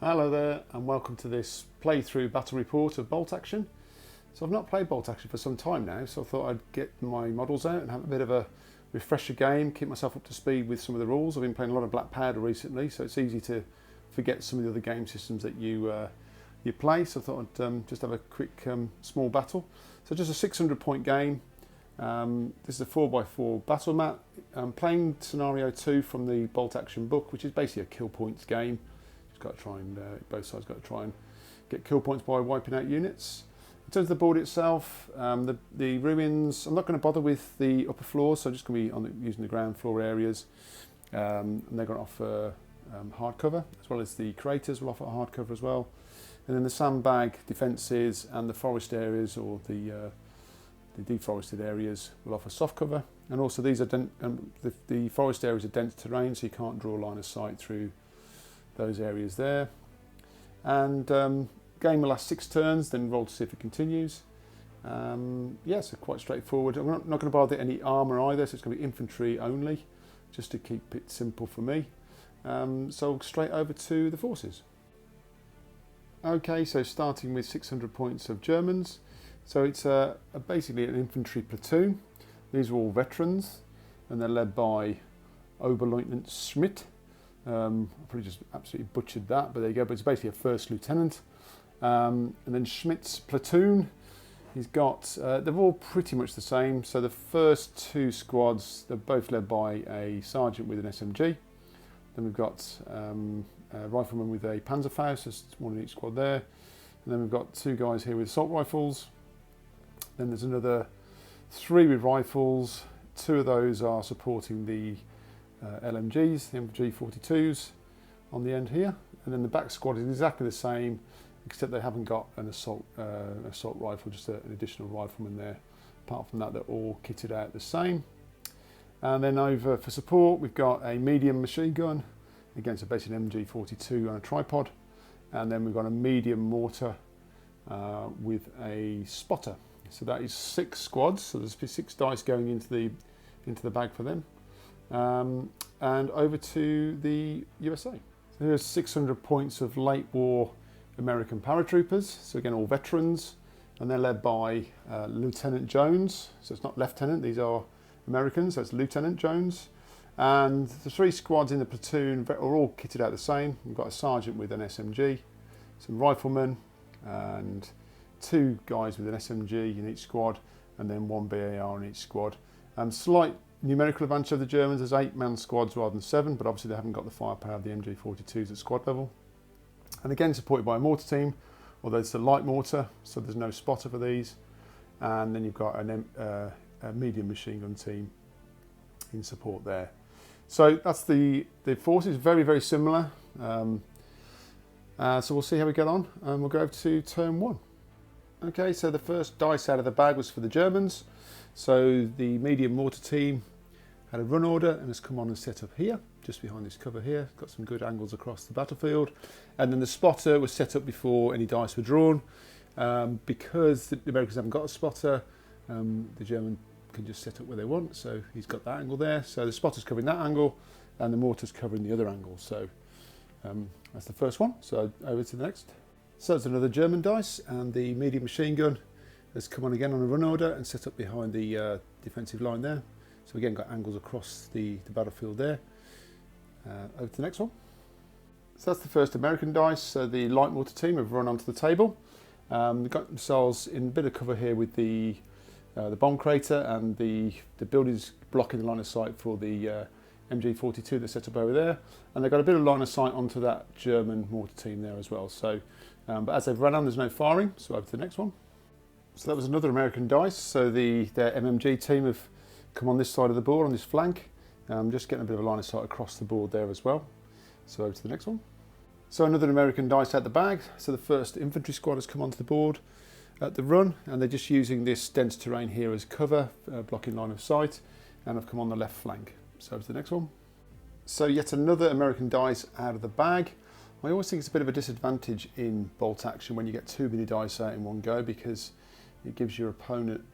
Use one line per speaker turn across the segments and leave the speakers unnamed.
Hello there and welcome to this playthrough battle report of Bolt Action. So I've not played Bolt Action for some time now, so I thought I'd get my models out and have a bit of a refresher game, keep myself up to speed with some of the rules. I've been playing a lot of Black Powder recently, so it's easy to forget some of the other game systems that you play. So I thought I'd just have a quick small battle. So just a 600 point game. This is a 4x4 battle mat. I'm playing scenario 2 from the Bolt Action book, which is basically a kill points game. Got to try and both sides got to try and get kill points by wiping out units. In terms of the board itself, the ruins, I'm not going to bother with the upper floors, so I'm just going to be using the ground floor areas, and they're going to offer hardcover, as well as the craters will offer hardcover as well. And then the sandbag defences and the forest areas, or the deforested areas, will offer soft cover. And also these are the forest areas are dense terrain, so you can't draw a line of sight through those areas there. And game will last 6 turns, then roll to see if it continues. Yeah, so quite straightforward. I'm not going to bother any armour either, so it's going to be infantry only, just to keep it simple for me. So straight over to the forces. Okay, so starting with 600 points of Germans. So it's basically an infantry platoon. These are all veterans, and they're led by Oberleutnant Schmidt. I probably just absolutely butchered that, but there you go. But it's basically a first lieutenant. And then Schmidt's platoon, he's got, they're all pretty much the same. So the first 2 squads, they're both led by a sergeant with an SMG. Then we've got a rifleman with a Panzerfaust, there's one in each squad there. And then we've got 2 guys here with assault rifles. Then there's another 3 with rifles. 2 of those are supporting the LMGs, the MG42s on the end here, and then the back squad is exactly the same, except they haven't got an assault rifle, just an additional rifleman there. Apart from that, they're all kitted out the same. And then over for support, we've got a medium machine gun against a basic MG42 on a tripod, and then we've got a medium mortar with a spotter. So that is 6 squads. So there's 6 dice going into the bag for them. And over to the USA. So here's 600 points of late war American paratroopers. So again, all veterans, and they're led by Lieutenant Jones. So it's not lieutenant, these are Americans, so it's Lieutenant Jones. And the 3 squads in the platoon are all kitted out the same. We've got a sergeant with an SMG, some riflemen, and 2 guys with an SMG in each squad, and then 1 BAR in each squad. Slight numerical advantage of the Germans, there's 8-man squads rather than 7, but obviously they haven't got the firepower of the MG42s at squad level. And again, supported by a mortar team, although it's a light mortar, so there's no spotter for these. And then you've got a medium machine gun team in support there. So that's the forces, very, very similar. So we'll see how we get on, and we'll go over to turn 1. Okay, so the first dice out of the bag was for the Germans. So the medium mortar team had a run order and has come on and set up here, just behind this cover here. Got some good angles across the battlefield. And then the spotter was set up before any dice were drawn. Because the Americans haven't got a spotter, the German can just set up where they want. So he's got that angle there. So the spotter's covering that angle and the mortar's covering the other angle. So that's the first one. So over to the next. So it's another German dice, and the medium machine gun has come on again on a run order and set up behind the defensive line there. So again, got angles across the battlefield there. Over to the next one. So that's the first American dice. So the light mortar team have run onto the table. They've got themselves in a bit of cover here with the bomb crater and the buildings blocking the line of sight for the MG42 that's set up over there. And they've got a bit of line of sight onto that German mortar team there as well. So, but as they've run on, there's no firing. So over to the next one. So that was another American dice. So their MMG team have come on this side of the board, on this flank. Just getting a bit of a line of sight across the board there as well. So over to the next one. So another American dice out the bag. So the first infantry squad has come onto the board at the run, and they're just using this dense terrain here as cover, blocking line of sight, and have come on the left flank. So over to the next one. So yet another American dice out of the bag. I always think it's a bit of a disadvantage in Bolt Action when you get too many dice out in one go, because it gives your opponent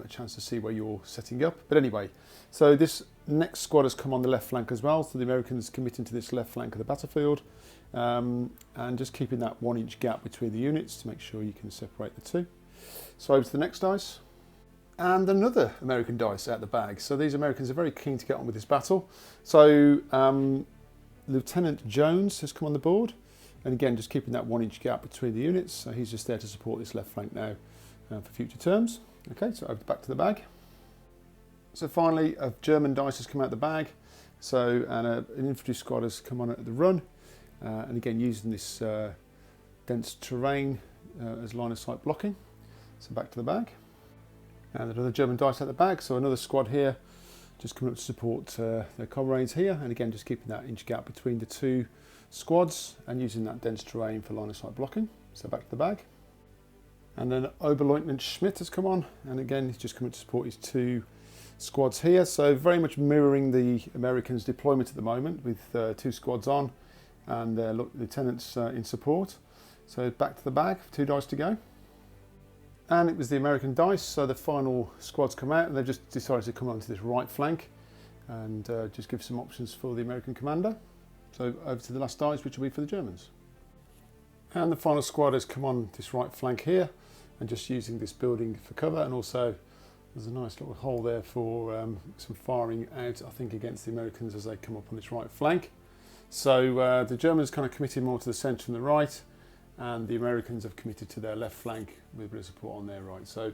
a chance to see where you're setting up. But anyway, so this next squad has come on the left flank as well, so the Americans committing to this left flank of the battlefield, and just keeping that 1 inch gap between the units to make sure you can separate the two. So over to the next dice. And another American dice out the bag. So these Americans are very keen to get on with this battle. So Lieutenant Jones has come on the board. And again, just keeping that 1 inch gap between the units. So he's just there to support this left flank now for future terms. Okay, so over back to the bag. So finally, a German dice has come out the bag. So an infantry squad has come on at the run. And again, using this dense terrain as line of sight blocking. So back to the bag. And another German dice out the bag. So another squad here, just coming up to support their comrades here. And again, just keeping that inch gap between the two squads and using that dense terrain for line of sight blocking. So back to the bag. And then Oberleutnant Schmidt has come on, and again he's just coming to support his two squads here. So very much mirroring the Americans' deployment at the moment, with two squads on and lieutenants in support. So back to the bag, 2 dice to go. And it was the American dice, so the final squads come out and they've just decided to come onto this right flank and just give some options for the American commander. So over to the last dice, which will be for the Germans. And the final squad has come on this right flank here and just using this building for cover, and also there's a nice little hole there for some firing out, I think, against the Americans as they come up on this right flank. So the Germans kind of committed more to the centre and the right, and the Americans have committed to their left flank with a bit of support on their right. So,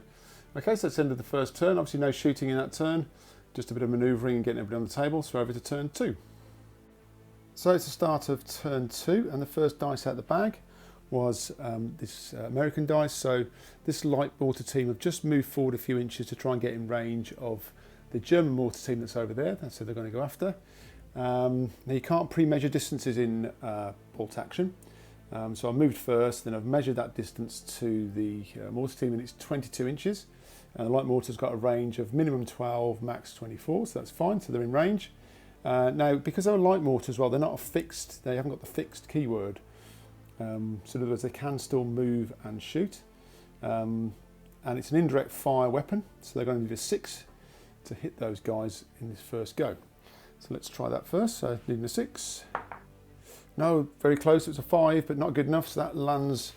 okay, so that's the end of the first turn. Obviously no shooting in that turn, just a bit of manoeuvring and getting everybody on the table. So over to turn 2. So it's the start of turn 2, and the first dice out the bag was this American dice. So this light mortar team have just moved forward a few inches to try and get in range of the German mortar team that's over there. That's who they're going to go after. Now you can't pre-measure distances in bolt action. So I moved first, then I've measured that distance to the mortar team, and it's 22 inches. And the light mortar's got a range of minimum 12, max 24, so that's fine, so they're in range. Now, because they're light mortars, well, they're not fixed, they haven't got the fixed keyword. So in other words, they can still move and shoot. And it's an indirect fire weapon, so they're going to need a 6 to hit those guys in this first go. So let's try that first. So needing a 6. No, very close, it's a 5, but not good enough, so that lands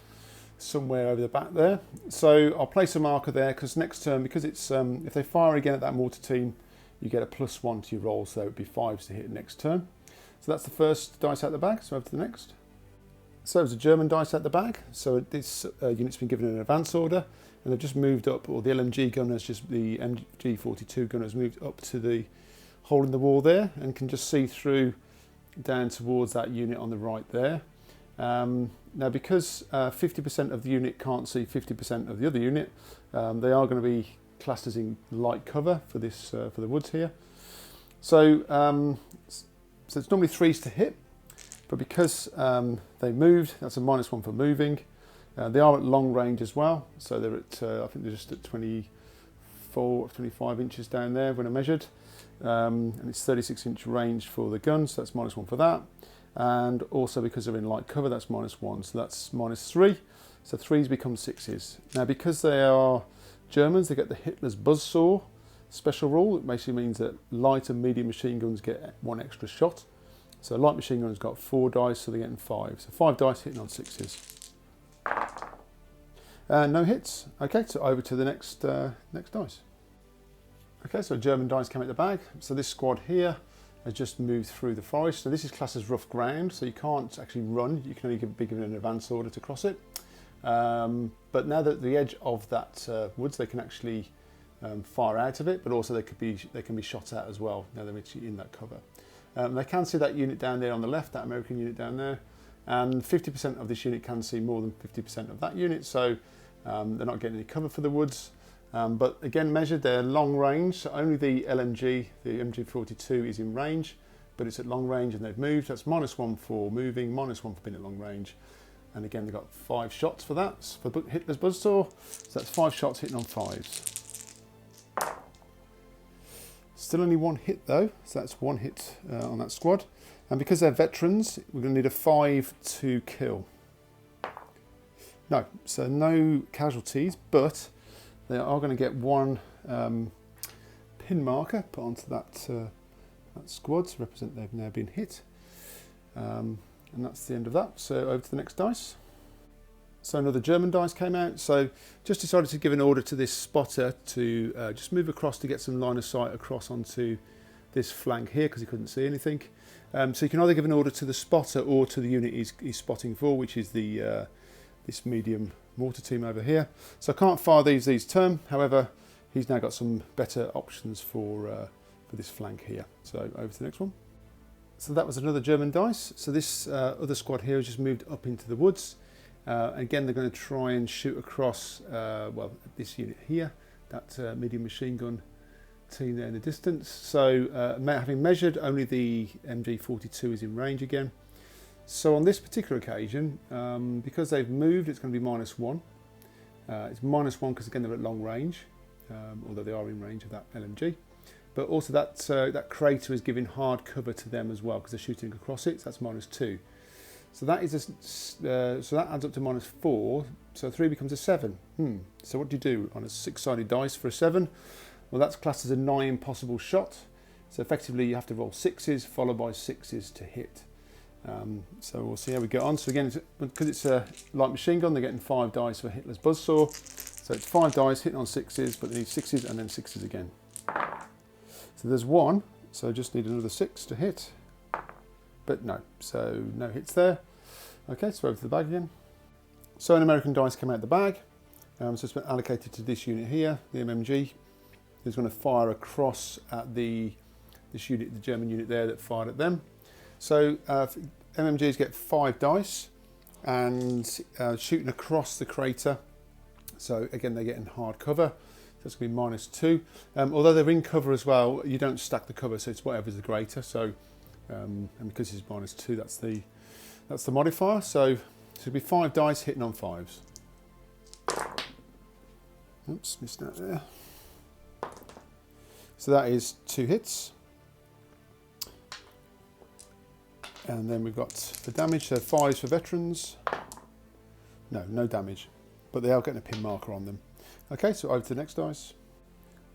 somewhere over the back there. So I'll place a marker there, because next turn, because it's if they fire again at that mortar team, you get a +1 to your roll, so it would be 5s to hit next turn. So that's the first dice out the bag, so over to the next. So there's a German dice out the bag. So this unit's been given an advance order, and they've just moved up, or the LMG gunner's just, the MG42 gunner's moved up to the hole in the wall there, and can just see through down towards that unit on the right there. Now, because 50% of the unit can't see 50% of the other unit, they are going to be classed as in light cover for this for the woods here. So, so it's normally 3s to hit, but because they moved, that's a -1 for moving. They are at long range as well, so they're at I think they're just at 24, 25 inches down there when I measured. And it's 36-inch range for the gun, so that's -1 for that. And also because they're in light cover, that's -1, so that's -3. So 3s become 6s. Now, because they are Germans, they get the Hitler's buzzsaw special rule. It basically means that light and medium machine guns get 1 extra shot. So light machine guns got 4 dice, so they're getting 5. So 5 dice hitting on 6s. No hits. Okay, so over to the next next dice. Okay, so German dice came out the bag. So this squad here has just moved through the forest. So this is classed as rough ground, so you can't actually run. You can only be given an advance order to cross it. But now that the edge of that woods, they can actually fire out of it, but also they can be shot at as well. Now they're actually in that cover. They can see that unit down there on the left, that American unit down there, and 50% of this unit can see more than 50% of that unit, so they're not getting any cover for the woods. But again, measured, they're long range, so only the LMG, the MG42 is in range, but it's at long range and they've moved. That's -1 for moving, -1 for being at long range. And again, they've got 5 shots for that, for Hitler's buzzsaw, so that's 5 shots hitting on 5s. Still only 1 hit though, so that's 1 hit on that squad. And because they're veterans, we're going to need a 5 to kill. No, so no casualties, but they are going to get 1 pin marker put onto that, that squad to represent they've now been hit. And that's the end of that. So over to the next dice. So another German dice came out. So just decided to give an order to this spotter to just move across to get some line of sight across onto this flank here because he couldn't see anything. So you can either give an order to the spotter or to the unit he's spotting for, which is the this medium mortar team over here. So I can't fire these turn. However, he's now got some better options for this flank here. So over to the next one. So that was another German dice. So this other squad here has just moved up into the woods. Again, they're going to try and shoot across, well, this unit here, that medium machine gun team there in the distance. So having measured, only the MG42 is in range again. So on this particular occasion, because they've moved, it's going to be -1. It's -1 because again they're at long range, although they are in range of that LMG. But also that crater is giving hard cover to them as well because they're shooting across it. So that's -2. So that is so that adds up to -4. So 3 becomes a 7. So what do you do on a 6-sided dice for a 7? Well, that's classed as a nigh impossible shot. So effectively, you have to roll 6s followed by 6s to hit. So we'll see how we get on. So again, because it's a light machine gun, they're getting 5 dice for Hitler's buzzsaw. So it's 5 dice hitting on 6s, but they need 6s and then 6s again. So there's 1, so just need another 6 to hit, but no, so no hits there. Okay, so over to the bag again. So an American dice came out the bag, so it's been allocated to this unit here, the MMG. It's going to fire across at this unit, the German unit there that fired at them. So MMGs get 5 dice and shooting across the crater. So again, they're getting hard cover. That's going to be -2. Although they're in cover as well, you don't stack the cover, so it's whatever's the greater. So, and because it's -2, that's the modifier. So it'll be 5 dice hitting on 5s. Oops, missed that there. So that is 2 hits. And then we've got the damage, so 5s for veterans. No damage, but they are getting a pin marker on them. Okay, so over to the next dice.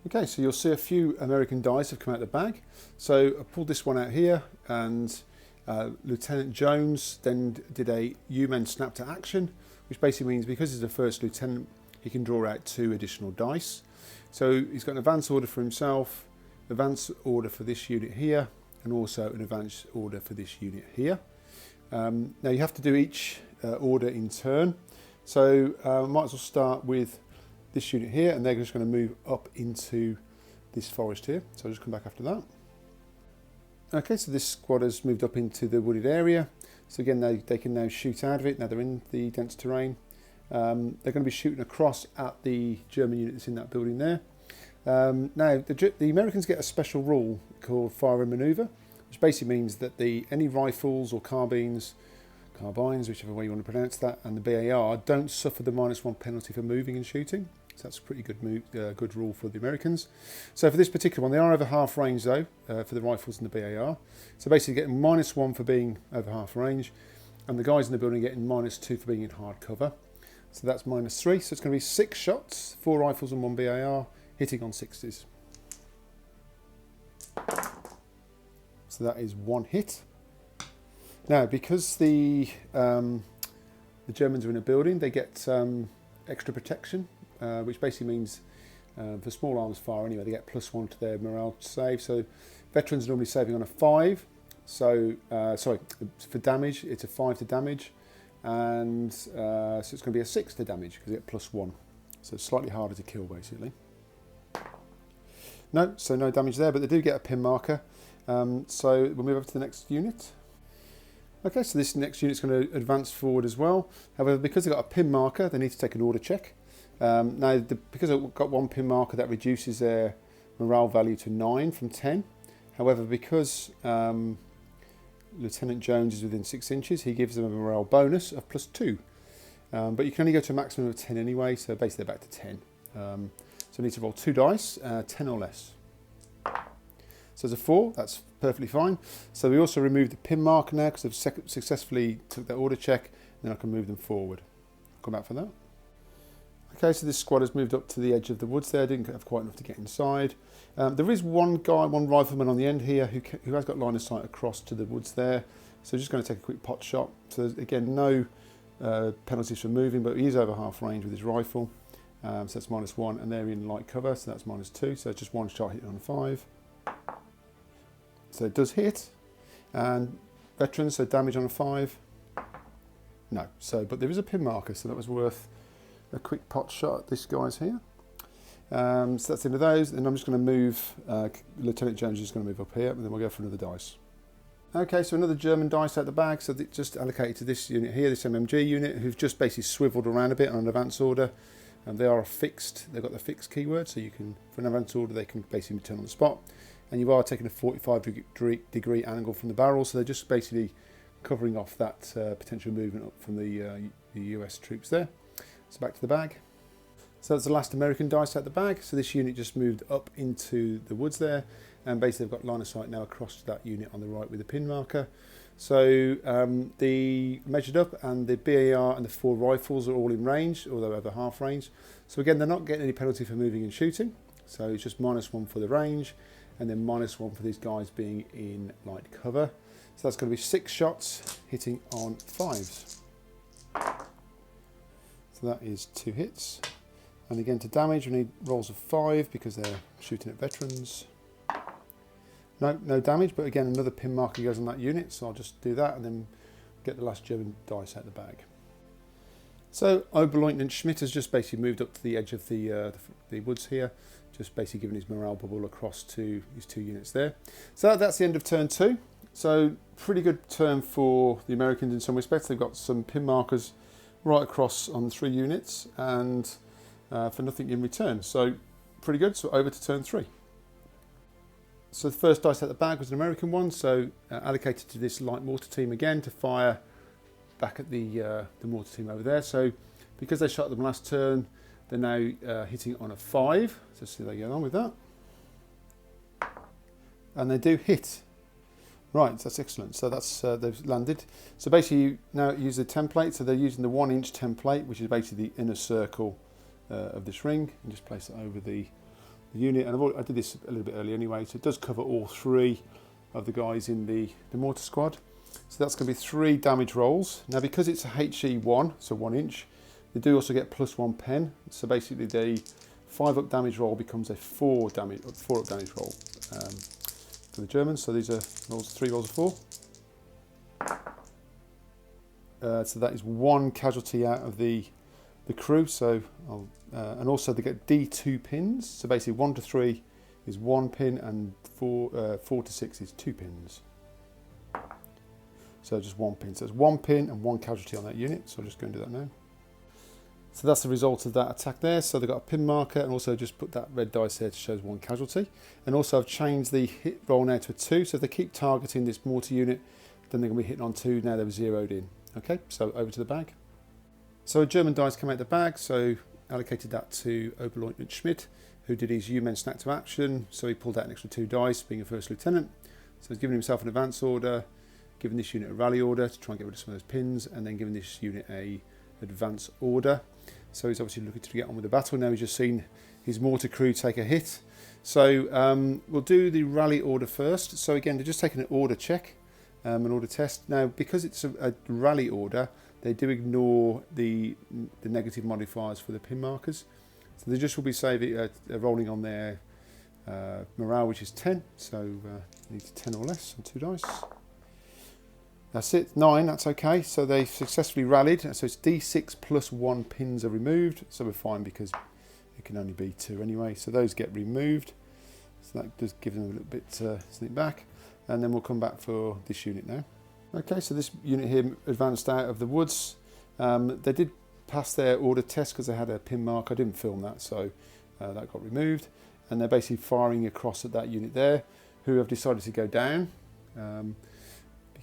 Okay, so you'll see a few American dice have come out of the bag. So I pulled this one out here, and Lieutenant Jones then did a U-men snap to action, which basically means because he's the first lieutenant, he can draw out 2 additional dice. So he's got an advance order for himself, advance order for this unit here, and also an advance order for this unit here. Now you have to do each order in turn. So might as well start with this unit here, and they're just going to move up into this forest here. So I'll just come back after that. Okay, so this squad has moved up into the wooded area. So again, they can now shoot out of it. Now they're in the dense terrain. They're going to be shooting across at the German unit that's in that building there. Now, the Americans get a special rule called fire and manoeuvre, which basically means that any rifles or carbines, whichever way you want to pronounce that, and the BAR don't suffer the -1 penalty for moving and shooting. So that's a pretty good rule for the Americans. So for this particular one, they are over half range though, for the rifles and the BAR. So basically getting -1 for being over half range, and the guys in the building are getting -2 for being in hard cover. So that's -3, so it's going to be 6 shots, 4 rifles and 1 BAR, hitting on 6s. So that is 1 hit. Now, because the Germans are in a building, they get extra protection, which basically means for small arms fire anyway, they get +1 to their morale save. So veterans are normally saving on a 5. So, sorry, for damage, it's a 5 to damage. And so it's going to be a 6 to damage because you get +1. So it's slightly harder to kill, basically. No, so no damage there, but they do get a pin marker. So we'll move over to the next unit. Okay, so this next unit's going to advance forward as well. However, because they've got a pin marker, they need to take an order check. Now, because they've got 1 pin marker, that reduces their morale value to 9 from 10. However, because Lieutenant Jones is within 6 inches, he gives them a morale bonus of +2. But you can only go to a maximum of 10 anyway, so basically they're back to 10. So we need to roll 2 dice, 10 or less. So there's a 4, that's perfectly fine. So we also removed the pin marker now because they've successfully took their order check, and then I can move them forward. I'll come back for that. Okay, so this squad has moved up to the edge of the woods there, didn't have quite enough to get inside. There is one rifleman on the end here who has got line of sight across to the woods there, So just going to take a quick pot shot. So again, no penalties for moving, but he is over half range with his rifle. So that's -1, and they're in light cover, so that's -2. So just one shot hitting on a 5. So it does hit. And veterans, so damage on a 5. No. So, but there is a pin marker, so that was worth a quick pot shot at this guy's here. So that's the end of those. And I'm just going to move, Lieutenant Jones is going to move up here, and then we'll go for another dice. Okay, so another German dice out the bag. So just allocated to this unit here, this MMG unit, who've just basically swiveled around a bit on an advance order. And they are fixed, they've got the fixed keyword, so you can, for an advance order, they can basically turn on the spot. And you are taking a 45-degree angle from the barrel, so they're just basically covering off that potential movement up from the US troops there. So back to the bag. So that's the last American dice out the bag. So this unit just moved up into the woods there, and basically they've got line of sight now across to that unit on the right with the pin marker. So the measured up, and the BAR and the 4 rifles are all in range, although over half range. So again, they're not getting any penalty for moving and shooting. So it's just -1 for the range, and then -1 for these guys being in light cover. So that's going to be 6 shots hitting on 5s. So that is 2 hits. And again, to damage, we need rolls of 5 because they're shooting at veterans. No damage, but again, another pin marker goes on that unit, so I'll just do that and then get the last German dice out of the bag. So Oberleutnant Schmidt has just basically moved up to the edge of the woods here, just basically giving his morale bubble across to his 2 units there. So that's the end of turn 2. So pretty good turn for the Americans in some respects. They've got some pin markers right across on 3 units, and for nothing in return. So pretty good. So over to turn 3. So the first dice out the bag was an American one, so allocated to this light mortar team again to fire back at the mortar team over there. So because they shot them last turn, they're now hitting on a 5. So see how they get on with that. And they do hit. Right, that's excellent. So that's they've landed. So basically you now use the template. So they're using the 1-inch template, which is basically the inner circle of this ring, and just place it over the unit. And I did this a little bit earlier anyway, so it does cover all 3 of the guys in the mortar squad. So that's going to be 3 damage rolls. Now because it's a HE1, so 1 inch, they do also get +1 pen. So basically the 5-up damage roll becomes a 4-up damage roll for the Germans. So these are 3 rolls of 4. So that is 1 casualty out of the crew. So and also they get D2 pins. So basically 1 to 3 is 1 pin, and 4 to 6 is 2 pins. So just 1 pin. So it's 1 pin and 1 casualty on that unit. So I'll just go and do that now. So that's the result of that attack there. So they've got a pin marker, and also just put that red dice there to show 1 casualty. And also I've changed the hit roll now to a 2. So if they keep targeting this mortar unit, then they're going to be hitting on 2. Now they've zeroed in. Okay, so over to the bag. So a German dice come out the bag. So allocated that to Oberleutnant Schmidt, who did his U-Men snack to action. So he pulled out an extra 2 dice, being a first lieutenant. So he's given himself an advance order, given this unit a rally order to try and get rid of some of those pins, and then given this unit a advance order. So he's obviously looking to get on with the battle. Now he's just seen his mortar crew take a hit. So we'll do the rally order first. So again, they're just taking an order check, an order test. Now because it's a rally order, they do ignore the negative modifiers for the pin markers. So they just will be saving, rolling on their morale, which is 10. So need 10 or less on 2 dice. That's it, 9, that's okay. So they successfully rallied. So it's D6 plus 1 pins are removed. So we're fine because it can only be 2 anyway. So those get removed. So that does give them a little bit sneak back. And then we'll come back for this unit now. Okay, so this unit here advanced out of the woods. They did pass their order test because they had a pin mark. I didn't film that, so that got removed. And they're basically firing across at that unit there, who have decided to go down.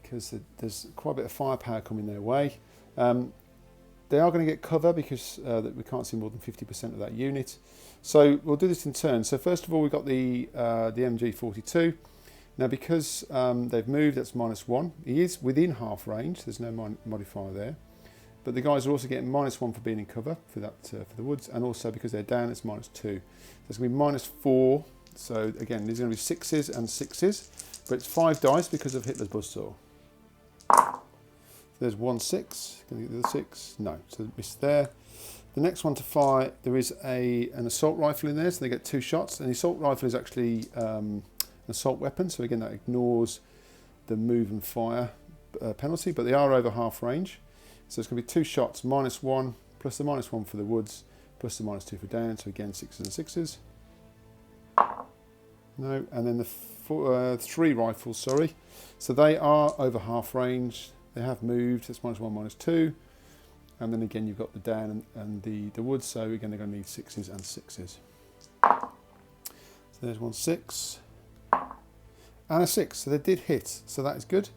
Because there's quite a bit of firepower coming their way. They are going to get cover because we can't see more than 50% of that unit. So we'll do this in turn. So first of all, we've got the MG42. Now because they've moved, that's -1. He is within half range. There's no modifier there. But the guys are also getting -1 for being in cover for that for the woods, and also because they're down, it's -2. There's going to be -4. So again, these are going to be 6s and 6s, but it's 5 dice because of Hitler's buzzsaw. There's 1 6. Can you get the 6? No, so missed there. The next one to fire, there is an assault rifle in there, so they get 2 shots. And the assault rifle is actually an assault weapon, so again that ignores the move and fire penalty, but they are over half range. So it's going to be 2 shots, -1, plus the -1 for the woods, plus the -2 for down, so again 6s and 6s. No, and then the 3 rifles, sorry. So they are over half range, they have moved, it's -1, -2. And then again you've got the down and the woods, so again they're going to need 6s and 6s. So there's 1 6 and a 6, so they did hit, so that is good.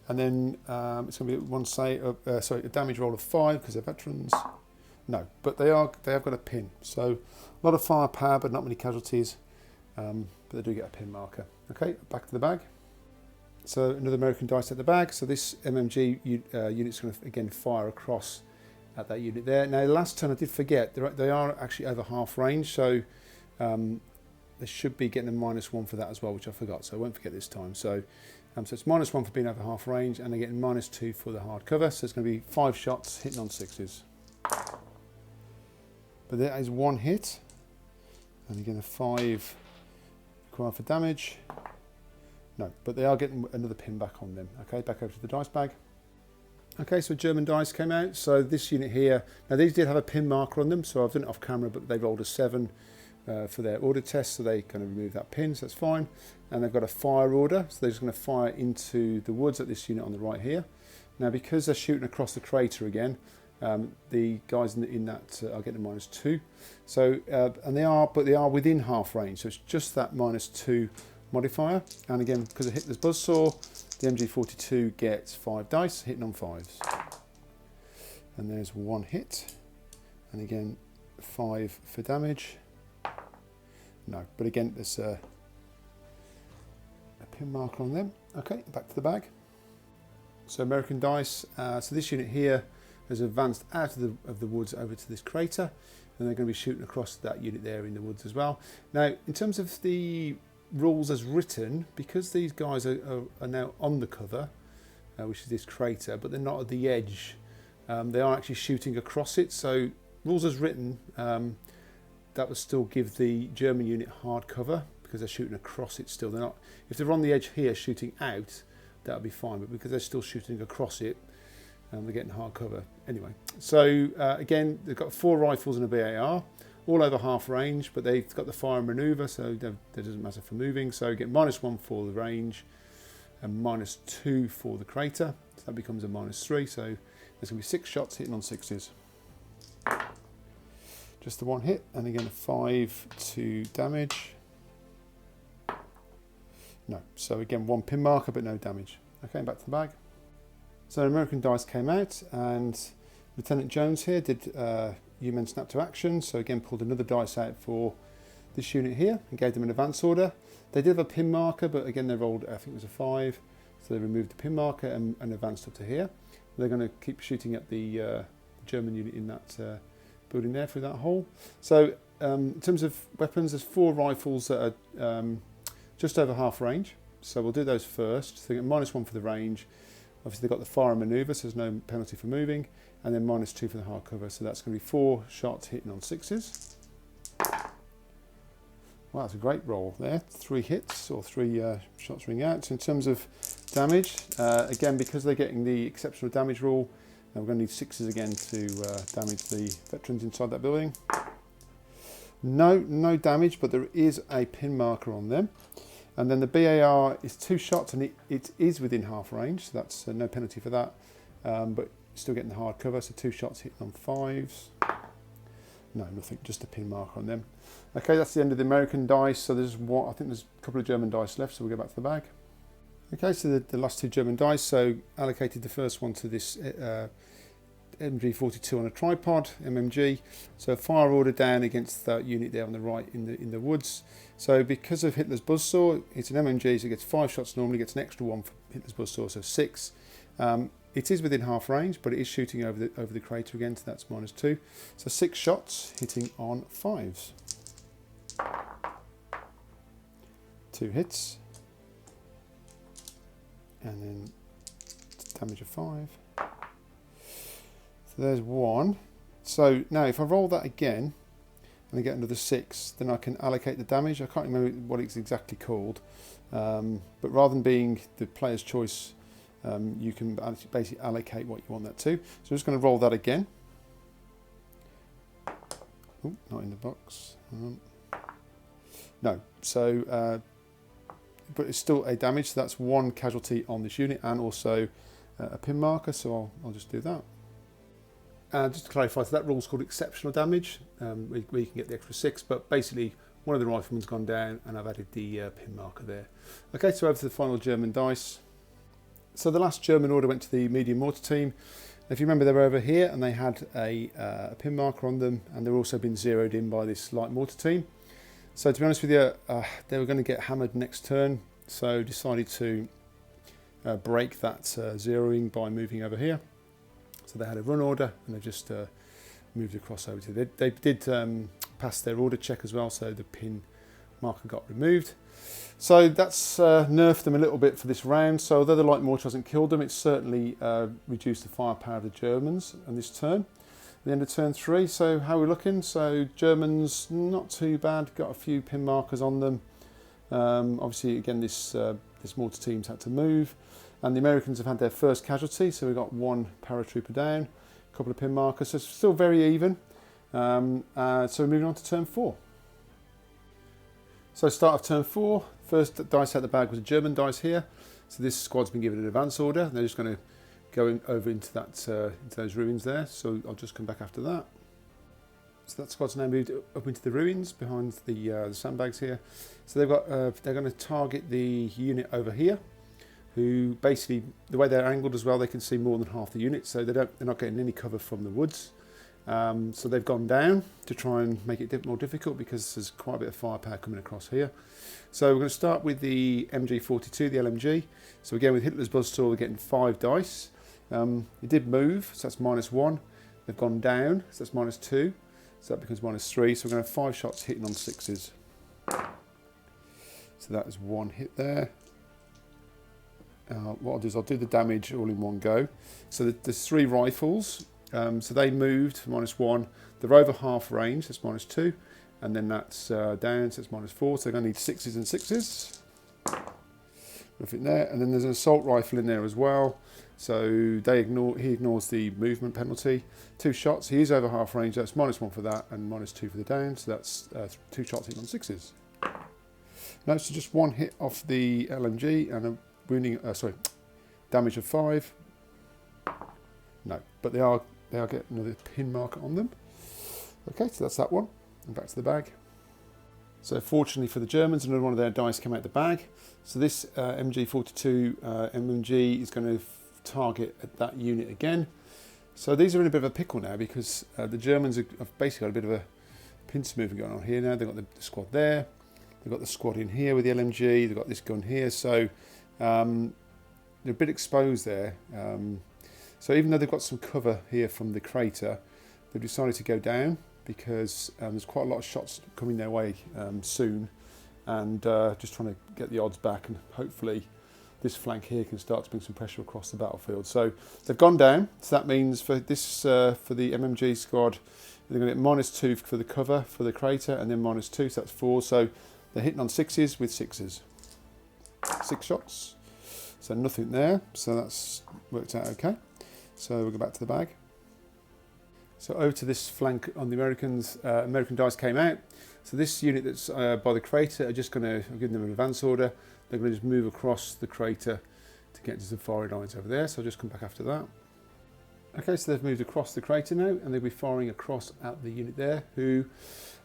And then it's going to be a damage roll of 5 because they're veterans. No, but they have got a pin, so a lot of firepower but not many casualties, but they do get a pin marker. Okay, back to the bag. So another American dice at the bag. So this MMG unit's going to again fire across at that unit there. Now last turn I did forget, they are actually over half range, so they should be getting a -1 for that as well, which I forgot, so I won't forget this time. So so it's -1 for being over half range, and they're getting -2 for the hard cover, so it's going to be 5 shots hitting on 6s. But there is 1 hit, and again a 5 required for damage. No, but they are getting another pin back on them. Okay, back over to the dice bag. Okay, so German dice came out. So this unit here, now these did have a pin marker on them, so I've done it off camera, but they rolled a 7 for their order test, so they kind of removed that pin, so that's fine. And they've got a fire order, so they're just going to fire into the woods at this unit on the right here. Now because they're shooting across the crater again, the guys in that are getting a -2. So and they are within half range, so it's just that -2 modifier. And again, because of Hitler's Buzzsaw, the MG42 gets 5 dice, hitting on 5s. And there's 1 hit, and again 5 for damage. No, but again there's a pin marker on them. Okay, back to the bag. So American dice. So this unit here has advanced out of the woods over to this crater, and they're going to be shooting across that unit there in the woods as well. Now, in terms of the rules as written, because these guys are now on the cover, which is this crater, but they're not at the edge, they are actually shooting across it. So rules as written, that would still give the German unit hard cover because they're shooting across it still. They're not, if they're on the edge here shooting out, that would be fine, but because they're still shooting across it, they're getting hard cover anyway. So again, they've got 4 rifles and a BAR, all over half range, but they've got the fire and manoeuvre, so that doesn't matter for moving. So get -1 for the range and -2 for the crater, so that becomes a -3. So there's going to be 6 shots hitting on 6s. Just the 1 hit, and again a 5 to damage. No, so again 1 pin marker but no damage. Okay, back to the bag. So American dice came out, and Lieutenant Jones here did U-Men snap to action. So again pulled another dice out for this unit here and gave them an advance order. They did have a pin marker, but again they rolled, I think it was a 5, so they removed the pin marker and advanced up to here. They're going to keep shooting at the German unit in that building there through that hole. So in terms of weapons, there's 4 rifles that are just over half range, so we'll do those first. So they get -1 for the range. Obviously they've got the fire and manoeuvre, so there's no penalty for moving, and then -2 for the hard cover, so that's going to be 4 shots hitting on 6s. Wow, that's a great roll there. 3 hits, or 3 shots ring out. So in terms of damage, again, because they're getting the exceptional damage rule, we're going to need 6s again to damage the veterans inside that building. No damage, but there is a pin marker on them. And then the BAR is 2 shots, and it is within half range, so that's no penalty for that. But still getting the hard cover, so 2 shots hitting on 5s. No, nothing, just a pin marker on them. Okay, that's the end of the American dice. So there's one, I think there's a couple of German dice left, so we'll go back to the bag. Okay, so the last 2 German dice. So allocated the first one to this MG42 on a tripod, MMG. So fire order down against that unit there on the right in the woods. So because of Hitler's Buzzsaw, it's an MMG, so it gets 5 shots normally, gets an extra 1 for Hitler's Buzzsaw, so 6. It is within half range, but it is shooting over the crater again, so that's -2. So 6 shots hitting on 5s. 2 hits. And then damage of 5. So there's 1. So now if I roll that again and I get another 6, then I can allocate the damage. I can't remember what it's exactly called, but rather than being the player's choice, you can basically allocate what you want that to. So I'm just going to roll that again. Oh, not in the box. No, so but it's still a damage. So that's 1 casualty on this unit and also a pin marker. So I'll just do that. Just to clarify, so that rule is called exceptional damage, where you can get the extra 6, but basically one of the riflemen's gone down and I've added the pin marker there. Okay, so over to the final German dice. So the last German order went to the medium mortar team. If you remember, they were over here and they had a pin marker on them, and they're also been zeroed in by this light mortar team. So to be honest with you, they were going to get hammered next turn, so decided to break that zeroing by moving over here. So they had a run order and they just moved across over to they did pass their order check as well, so the pin marker got removed. So that's nerfed them a little bit for this round. So although the light mortar hasn't killed them, it's certainly reduced the firepower of the Germans on this turn. At the end of turn 3, so how are we looking? So Germans, not too bad, got a few pin markers on them. Obviously again this mortar team's had to move. And the Americans have had their first casualty, so we've got 1 paratrooper down, a couple of pin markers, so it's still very even. So we're moving on to turn 4. So start of turn 4, first dice out the bag was a German dice here. So this squad's been given an advance order. They're just going to go over into those ruins there. So I'll just come back after that. So that squad's now moved up into the ruins behind the sandbags here. So they've got they're going to target the unit over here, who basically, the way they're angled as well, they can see more than half the unit, so they're not getting any cover from the woods. So they've gone down to try and make it more difficult because there's quite a bit of firepower coming across here. So we're going to start with the MG42, the LMG. So again with Hitler's Buzzsaw, we're getting 5 dice. It did move, so that's -1. They've gone down, so that's -2. So that becomes -3. So we're going to have 5 shots hitting on 6s. So that is 1 hit there. What I'll do is I'll do the damage all in one go. So there's 3 rifles. So they moved for -1. They're over half range, that's -2. And then that's down, so it's -4. So they're going to need 6s and 6s. Nothing there. And then there's an assault rifle in there as well. So he ignores the movement penalty. 2 shots, he is over half range, that's -1 for that and -2 for the down. So that's 2 shots hitting on 6s. No, so just 1 hit off the LMG and a wounding, damage of 5. No, but they are getting another pin marker on them. Okay, so that's that one. And back to the bag. So fortunately for the Germans, another one of their dice came out the bag. So this MG42 MMG is going to target at that unit again. So these are in a bit of a pickle now because the Germans have basically got a bit of a pincer movement going on here now. They've got the squad there. They've got the squad in here with the LMG. They've got this gun here. So they're a bit exposed there. So even though they've got some cover here from the crater, they've decided to go down because there's quite a lot of shots coming their way soon, and just trying to get the odds back, and hopefully this flank here can start to bring some pressure across the battlefield. So they've gone down, so that means for this for the MMG squad, they're going to get -2 for the cover for the crater, and then -2, so that's 4. So they're hitting on 6s with 6s. 6 shots, so nothing there, so that's worked out okay. So we'll go back to the bag. So over to this flank on the Americans. American dice came out. So this unit that's by the crater are just going to give them an advance order. They're going to just move across the crater to get to some firing lines over there. So I'll just come back after that. Okay, so they've moved across the crater now, and they'll be firing across at the unit there, who,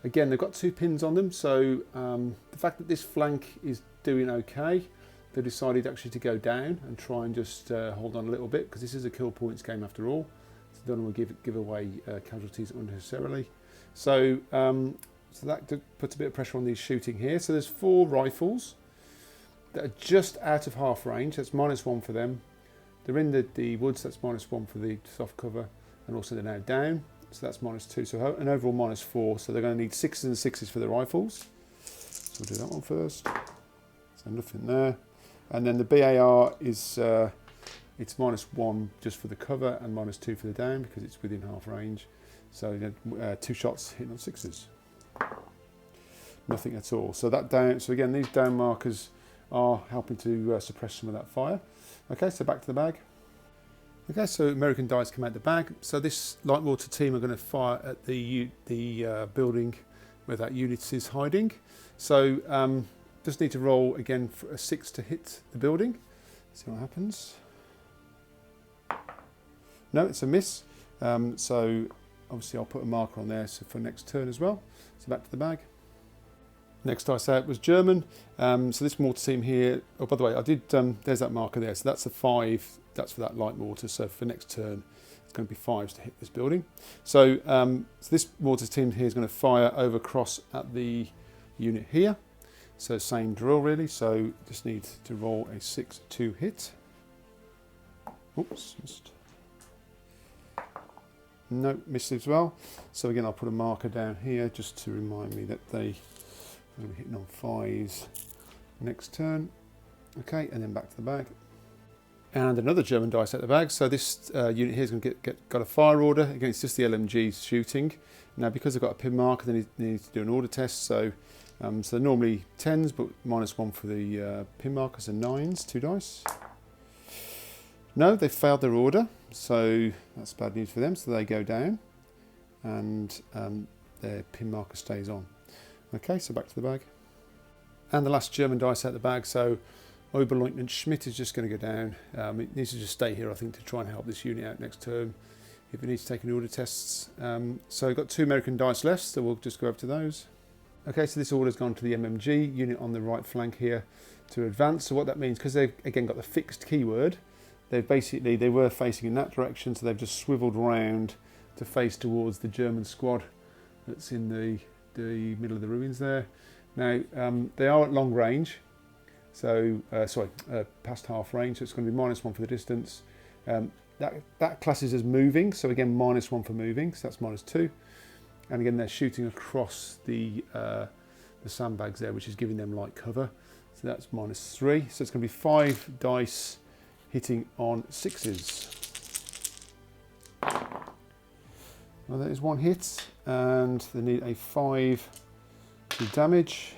again, they've got 2 pins on them. So the fact that this flank is doing okay, they decided actually to go down and try and just hold on a little bit, because this is a kill points game after all. So they don't want to give away casualties unnecessarily. So so that puts a bit of pressure on these shooting here. So there's 4 rifles that are just out of half range. That's -1 for them. They're in the woods. That's -1 for the soft cover, and also they're now down. So that's -2. So an overall -4. So they're going to need 6s and 6s for the rifles. So we'll do that one first. So nothing there. And then the BAR is it's -1 just for the cover and -2 for the down because it's within half range. So 2 shots hitting on 6s. Nothing at all. So that down. So again, these down markers are helping to suppress some of that fire. Okay, so back to the bag. Okay, so American dice come out the bag. So this light mortar team are going to fire at the building where that unit is hiding. So just need to roll again for a 6 to hit the building. See what happens. No, it's a miss. So obviously I'll put a marker on there so for next turn as well. So back to the bag. Next dice out was German. So this mortar team here, oh by the way, I did, there's that marker there. So that's a 5, that's for that light mortar. So for next turn, it's going to be 5s to hit this building. So, so this mortar team here is going to fire over across at the unit here. So same drill really. So just need to roll a 6 to hit. Oops, missed. No, missed as well. So again, I'll put a marker down here just to remind me that they are going to be hitting on 5s next turn. Okay, and then back to the bag. And another German dice out the bag. So this unit here is going to got a fire order. Again, it's just the LMG shooting. Now, because they've got a pin marker, they need to do an order test. So, so they're normally 10s, but -1 for the pin markers and 9s, 2 dice. No, they failed their order, so that's bad news for them. So they go down, and their pin marker stays on. Okay, so back to the bag. And the last German dice out the bag. So Oberleutnant Schmidt is just going to go down. It needs to just stay here, I think, to try and help this unit out next turn if it needs to take any order tests. So we've got 2 American dice left, so we'll just go over to those. Okay, so this order's gone to the MMG unit on the right flank here to advance. So what that means, because they've again got the fixed keyword, they were facing in that direction, so they've just swiveled round to face towards the German squad that's in the middle of the ruins there. Now they are at long range, so past half range, so it's going to be -1 for the distance. That classes as moving, so again -1 for moving, so that's -2. And again they're shooting across the sandbags there, which is giving them light cover, so that's -3. So it's going to be 5 dice hitting on 6s. Well, that is 1 hit, and they need a 5 to damage,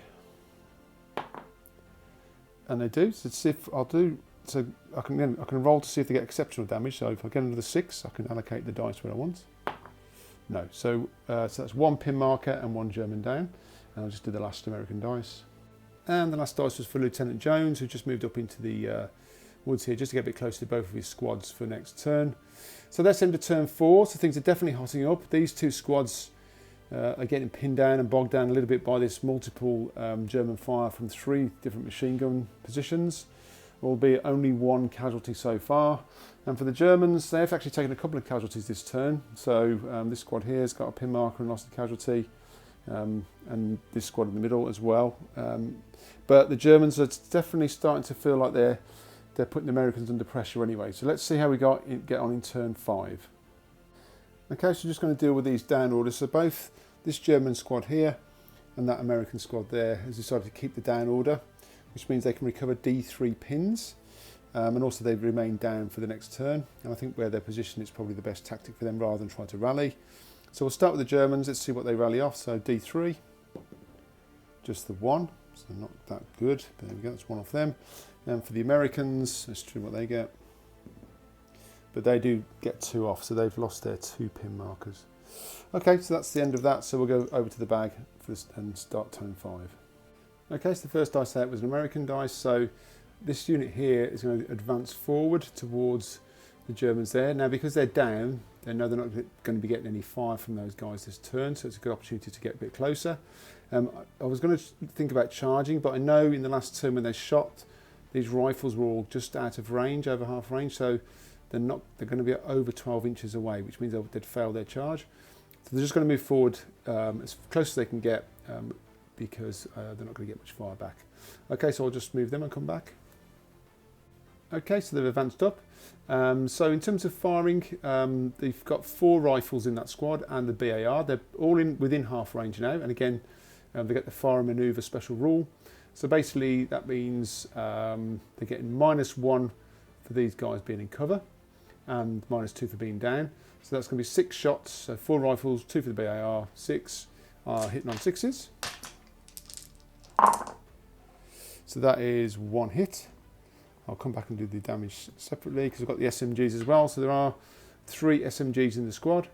and they do. So see if I'll do. So I can roll to see if they get exceptional damage. So if I get another 6, I can allocate the dice where I want. No, so that's 1 pin marker and 1 German down, and I'll just do the last American dice. And the last dice was for Lieutenant Jones, who just moved up into the woods here just to get a bit closer to both of his squads for next turn. So that's into turn 4, so things are definitely hotting up. These 2 squads are getting pinned down and bogged down a little bit by this multiple German fire from 3 different machine gun positions, albeit only 1 casualty so far. And for the Germans, they've actually taken a couple of casualties this turn. So this squad here has got a pin marker and lost a casualty, and this squad in the middle as well. But the Germans are definitely starting to feel like they're putting the Americans under pressure anyway. So let's see how we get on in turn 5. Okay, so just going to deal with these down orders. So both this German squad here and that American squad there has decided to keep the down order, which means they can recover D3 pins, and also they remain down for the next turn. And I think where they're positioned, it's probably the best tactic for them rather than trying to rally. So we'll start with the Germans. Let's see what they rally off. So D3, just the 1, so not that good. But there we go, that's 1 off them. And for the Americans, let's see what they get. But they do get 2 off, so they've lost their 2 pin markers. Okay, so that's the end of that. So we'll go over to the bag for this and start turn 5. Okay, so the first dice out was an American dice. So this unit here is going to advance forward towards the Germans there. Now, because they're down, they know they're not going to be getting any fire from those guys this turn, so it's a good opportunity to get a bit closer. I was going to think about charging, but I know in the last turn when they shot, these rifles were all just out of range, over half range, so they're going to be over 12 inches away, which means they'd fail their charge. So they're just going to move forward as close as they can get, because they're not going to get much fire back. Okay, so I'll just move them and come back. Okay, so they've advanced up. So in terms of firing, they've got 4 rifles in that squad and the BAR. They're all within half range now, and again, they get the fire and manoeuvre special rule. So basically that means they're getting -1 for these guys being in cover, and -2 for being down. So that's going to be 6 shots, so 4 rifles, 2 for the BAR, 6 are hitting on 6s. So that is 1 hit. I'll come back and do the damage separately because I've got the SMGs as well. So there are 3 SMGs in the squad.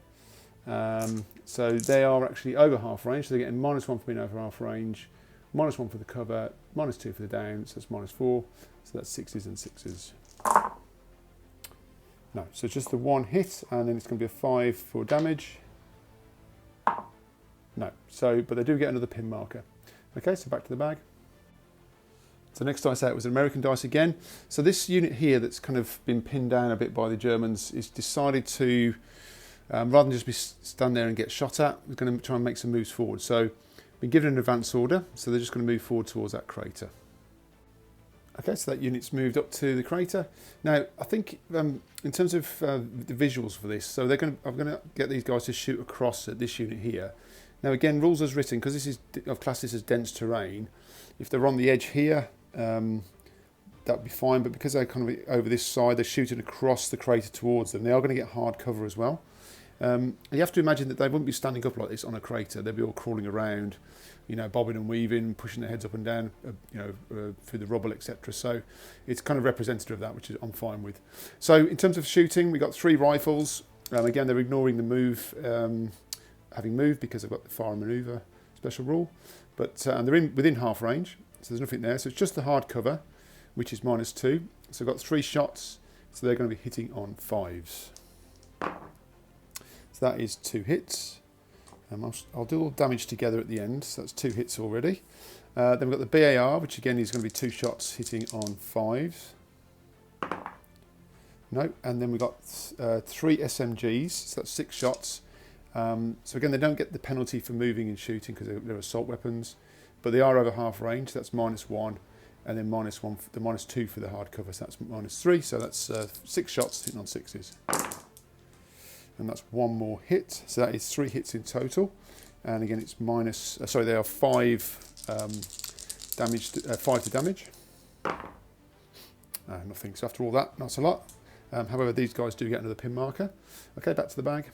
So they are actually over half range, so they're getting -1 for being over half range, -1 for the cover, -2 for the down, so that's -4. So that's 6s and 6s. No, so just the 1 hit, and then it's going to be a 5 for damage. No, so, but they do get another pin marker. Okay, so back to the bag. So next dice out was an American dice again. So this unit here that's kind of been pinned down a bit by the Germans is decided to, rather than just be stand there and get shot at, we're going to try and make some moves forward. So been given an advance order, so they're just going to move forward towards that crater. Okay, so that unit's moved up to the crater. Now, I think in terms of the visuals for this, so I'm going to get these guys to shoot across at this unit here. Now, again, rules as written, because I've classed this as dense terrain. If they're on the edge here, that would be fine. But because they're kind of over this side, they're shooting across the crater towards them. They are going to get hard cover as well. You have to imagine that they wouldn't be standing up like this on a crater. They'd be all crawling around, you know, bobbing and weaving, pushing their heads up and down, through the rubble, etc. So it's kind of representative of that, which I'm fine with. So in terms of shooting, we've got 3 rifles. Again, they're ignoring the move, having moved because they've got the fire and manoeuvre special rule. But and they're within half range, so there's nothing there. So it's just the hard cover, which is -2. So I've got 3 shots, so they're going to be hitting on 5s. So that is 2 hits. I'll do all the damage together at the end, so that's 2 hits already. Then we've got the BAR, which again is going to be 2 shots hitting on 5s. No, and then we've got 3 SMGs, so that's 6 shots. So again, they don't get the penalty for moving and shooting because they're assault weapons, but they are over half range, so that's -1, and then -1 for the -2 for the hard cover, so that's -3, so that's 6 shots hitting on 6s. And that's 1 more hit, so that is 3 hits in total. And again, it's they are 5 damage, 5 to damage. Nothing. So after all that, not a lot. However, these guys do get another pin marker. Okay, back to the bag.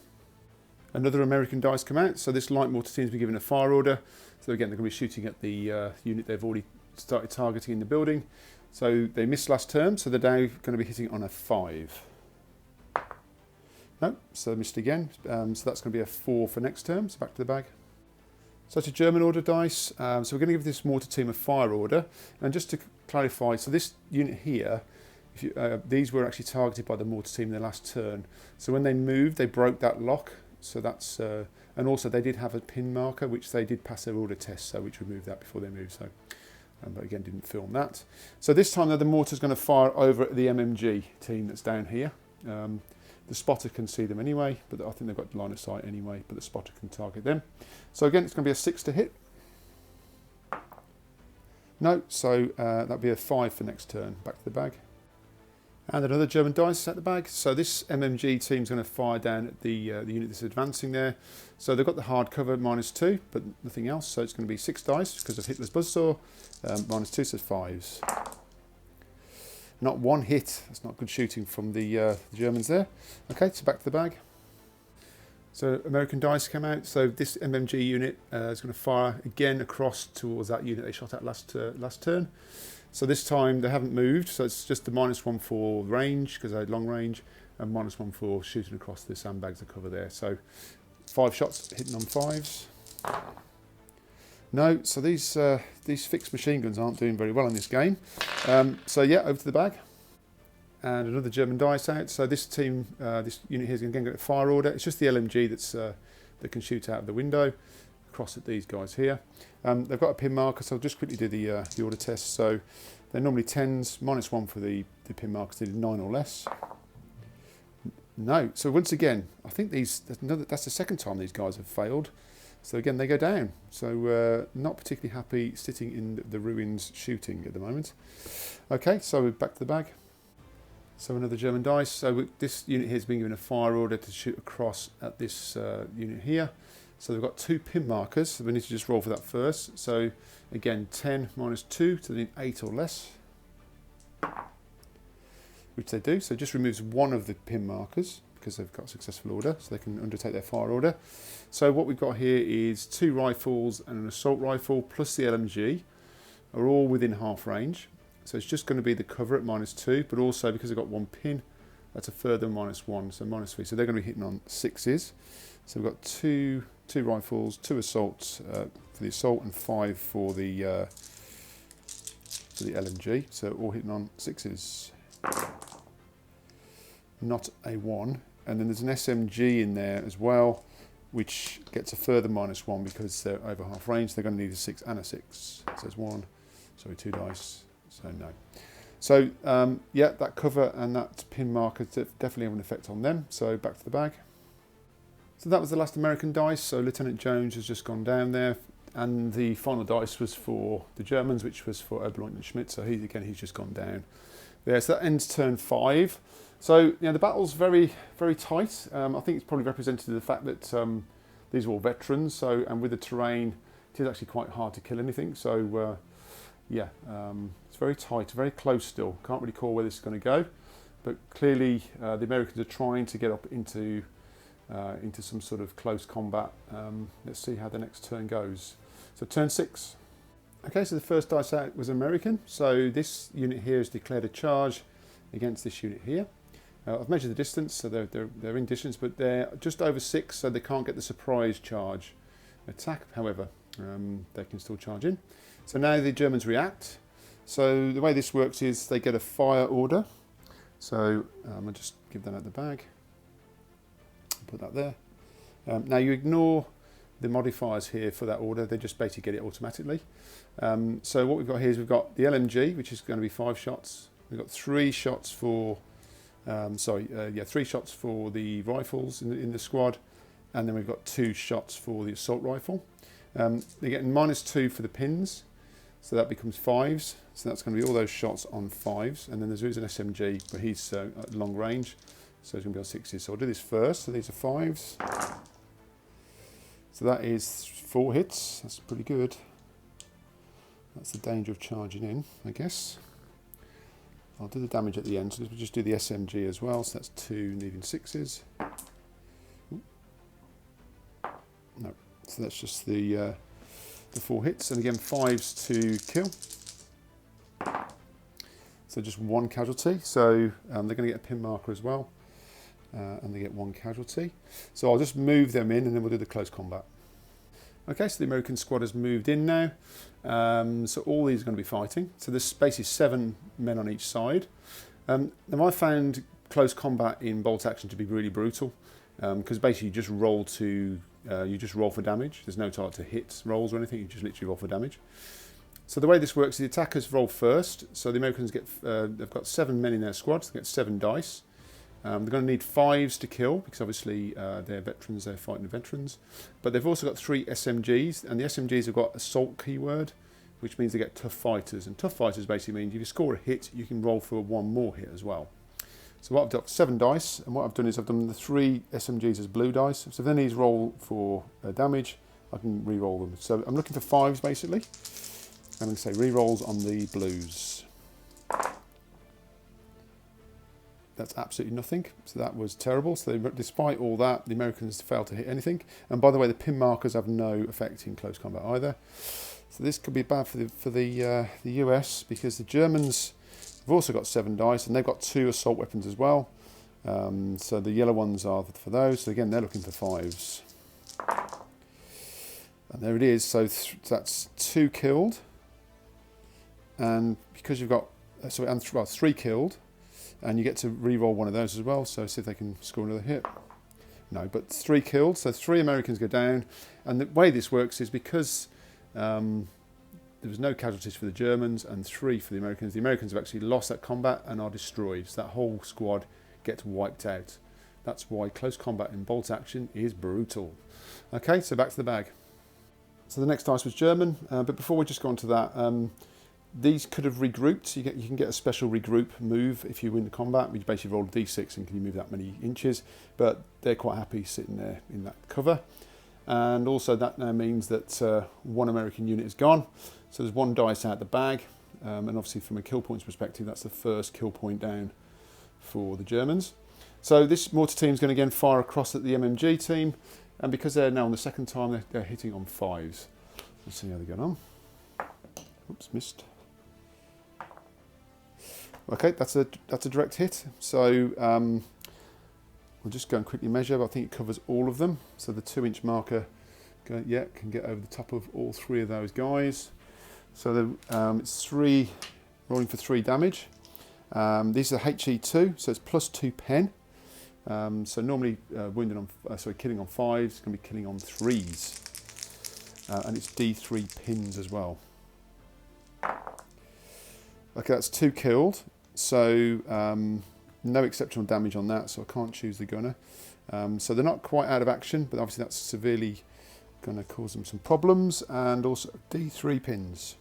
Another American dice come out. So this light mortar team's been given a fire order. So again, they're going to be shooting at the unit they've already started targeting in the building. So they missed last turn, so they're now going to be hitting on a 5. No, so missed again. So that's going to be a 4 for next turn. So back to the bag. So it's a German order dice. So we're going to give this mortar team a fire order. And just to clarify, so this unit here, these were actually targeted by the mortar team in their last turn. So when they moved, they broke that lock. So that's and also they did have a pin marker, which they did pass their order test, so which removed that before they moved. So, but again, didn't film that. So this time, though, the mortar's going to fire over at the MMG team that's down here. The spotter can see them anyway, but I think they've got line of sight anyway, but the spotter can target them. So again, it's going to be a 6 to hit. No, so that'll be a 5 for next turn. Back to the bag. And another German dice at the bag. So this MMG team's going to fire down at the unit that's advancing there. So they've got the hard cover -2, but nothing else. So it's going to be 6 dice because of Hitler's buzzsaw. -2, so 5s. Not 1 hit. That's not good shooting from the Germans there. Okay, so back to the bag. So American dice come out. So this MMG unit is going to fire again across towards that unit they shot at last turn. So this time they haven't moved. So it's just the -1 for range because they had long range, and -1 for shooting across the sandbags of cover there. So 5 shots hitting on 5s. No, so these fixed machine guns aren't doing very well in this game. So yeah, over to the bag. And another German dice out. So this team, this unit here is going to get a fire order. It's just the LMG that can shoot out of the window across at these guys here. They've got a pin marker, so I'll just quickly do the order test. So they're normally 10s, -1 for the pin markers. They did 9 or less. No, so once again, I think that's the second time these guys have failed. So again, they go down. So not particularly happy sitting in the ruins shooting at the moment. Okay, so we're back to the bag. So another German dice. So this unit here has been given a fire order to shoot across at this unit here. So they've got 2 pin markers. So we need to just roll for that first. So again, 10 -2, so they need 8 or less. which they do. So it just removes one of the pin markers because they've got a successful order, so they can undertake their fire order. So what we've got here is 2 rifles and an assault rifle plus the LMG are all within half range. So it's just going to be the cover at -2, but also because they've got 1 pin, that's a further -1, so -3. So they're going to be hitting on 6s. So we've got two rifles, 2 assaults for the assault, and 5 for the LMG. So all hitting on 6s. Not a 1. And then there's an SMG in there as well, which gets a further -1 because they're over half range. They're going to need a 6 and a 6. So there's 2 dice. So no. So yeah, that cover and that pin marker definitely have an effect on them. So back to the bag. So that was the last American dice. So Lieutenant Jones has just gone down there, and the final dice was for the Germans, which was for Oberleutnant Schmidt. So he's just gone down there. So that ends turn 5. So the battle's very, very tight. I think it's probably representative of the fact that these are all veterans. So, and with the terrain, it is actually quite hard to kill anything. So yeah, it's very tight, very close still. Can't really call where this is going to go, but clearly the Americans are trying to get up into some sort of close combat. Let's see how the next turn goes. So turn 6. Okay, so the first dice out was American. So this unit here has declared a charge against this unit here. I've measured the distance, so they're in distance, but they're just over 6, so they can't get the surprise charge attack. However, they can still charge in. So now the Germans react. So the way this works is they get a fire order. So I'll just give that out the bag. Put that there. Now you ignore the modifiers here for that order. They just basically get it automatically. So what we've got here is we've got the LMG, which is going to be 5 shots. We've got 3 shots for, 3 shots for the rifles in the squad, and then we've got 2 shots for the assault rifle. They're getting -2 for the pins, so that becomes 5s. So that's going to be all those shots on 5s, and then there is an SMG, but he's at long range, so he's going to be on 6s. So I'll do this first. So these are 5s. So that is 4 hits. That's pretty good. That's the danger of charging in, I guess. I'll do the damage at the end, so we'll just do the SMG as well. So that's 2 needing 6s. No, so that's just the 4 hits, and again 5s to kill. So just 1 casualty. So they're going to get a pin marker as well, and they get 1 casualty. So I'll just move them in, and then we'll do the close combat. Okay, so the American squad has moved in now. So all these are going to be fighting. So this space is 7 men on each side. Now I found close combat in bolt action to be really brutal, because basically you just roll for damage. There's no target to hit rolls or anything. You just literally roll for damage. So the way this works, the attackers roll first. So the Americans get they've got 7 men in their squad. So they get 7 dice. They're going to need 5s to kill, because obviously they're veterans, they're fighting the veterans. But they've also got 3 SMGs, and the SMGs have got assault keyword, which means they get tough fighters. And tough fighters basically means if you score a hit, you can roll for 1 more hit as well. So what I've got 7 dice, and what I've done is I've done the 3 SMGs as blue dice. So if any of these roll for damage, I can re-roll them. So I'm looking for 5s basically, and I'm going to say re-rolls on the blues. That's absolutely nothing, so that was terrible. So despite all that, the Americans failed to hit anything. And by the way, the pin markers have no effect in close combat either. So this could be bad for the US, because the Germans have also got 7 dice, and they've got 2 assault weapons as well. So the yellow ones are for those. So again, they're looking for 5s. And there it is. So that's 2 killed, and because you've got 3 killed. And you get to re-roll 1 of those as well, so see if they can score another hit. No, but 3 killed, so 3 Americans go down. And the way this works is because there was no casualties for the Germans and 3 for the Americans have actually lost that combat and are destroyed. So that whole squad gets wiped out. That's why close combat in bolt action is brutal. Okay, so back to the bag. So the next dice was German, but before we just go on to that, these could have regrouped. You can get a special regroup move if you win the combat. We basically roll a d6 and can you move that many inches. But they're quite happy sitting there in that cover. And also that now means that 1 American unit is gone. So there's 1 dice out the bag. And obviously from a kill points perspective, that's the first kill point down for the Germans. So this mortar team is going to again fire across at the MMG team, and because they're now on the second time, they're hitting on 5s. Let's see how they're going on. Oops, missed. Okay, that's a direct hit. So we'll just go and quickly measure, but I think it covers all of them. So the 2-inch marker, can get over the top of all 3 of those guys. So it's 3, rolling for 3 damage. These are HE2, so it's +2 pen. So normally killing on 5s, it's going to be killing on 3s. And it's D3 pins as well. Okay, that's 2 killed. So no exceptional damage on that, so I can't choose the gunner. So they're not quite out of action, but obviously that's severely going to cause them some problems. And also D3 pins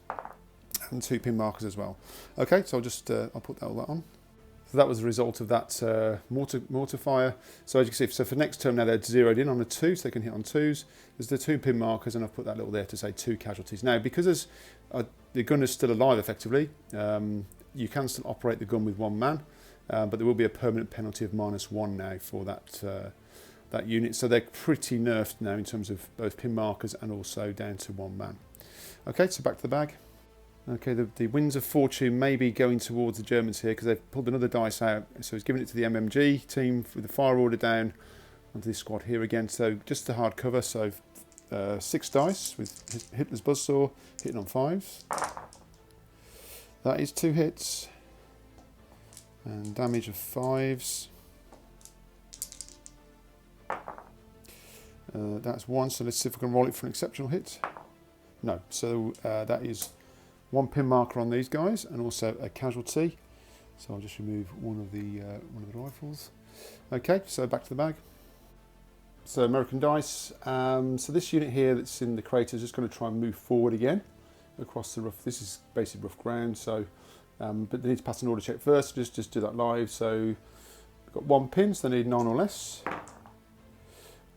and 2 pin markers as well. Okay, so I'll put all that on. So that was the result of that mortar fire. So as you can see, so for next turn now they're zeroed in on a 2, so they can hit on 2s. There's the 2 pin markers, and I've put that little there to say 2 casualties. Now, because the gunner's still alive effectively, you can still operate the gun with 1 man, but there will be a permanent penalty of -1 now for that unit. So they're pretty nerfed now in terms of both pin markers and also down to 1 man. Okay, so back to the bag. Okay, the winds of fortune may be going towards the Germans here because they've pulled another dice out. So he's giving it to the MMG team with the fire order down onto this squad here again. So just the hard cover. So 6 dice with Hitler's buzzsaw hitting on 5s. That is 2 hits and damage of 5s. That's 1. So let's see if we can roll it for an exceptional hit. No. So that is 1 pin marker on these guys, and also a casualty. So I'll just remove one of the rifles. Okay, so back to the bag. So American dice. So this unit here that's in the crater is just going to try and move forward again across the rough. This is basically rough ground. So, but they need to pass an order check first. So just do that live. So we've got 1 pin, so they need 9 or less.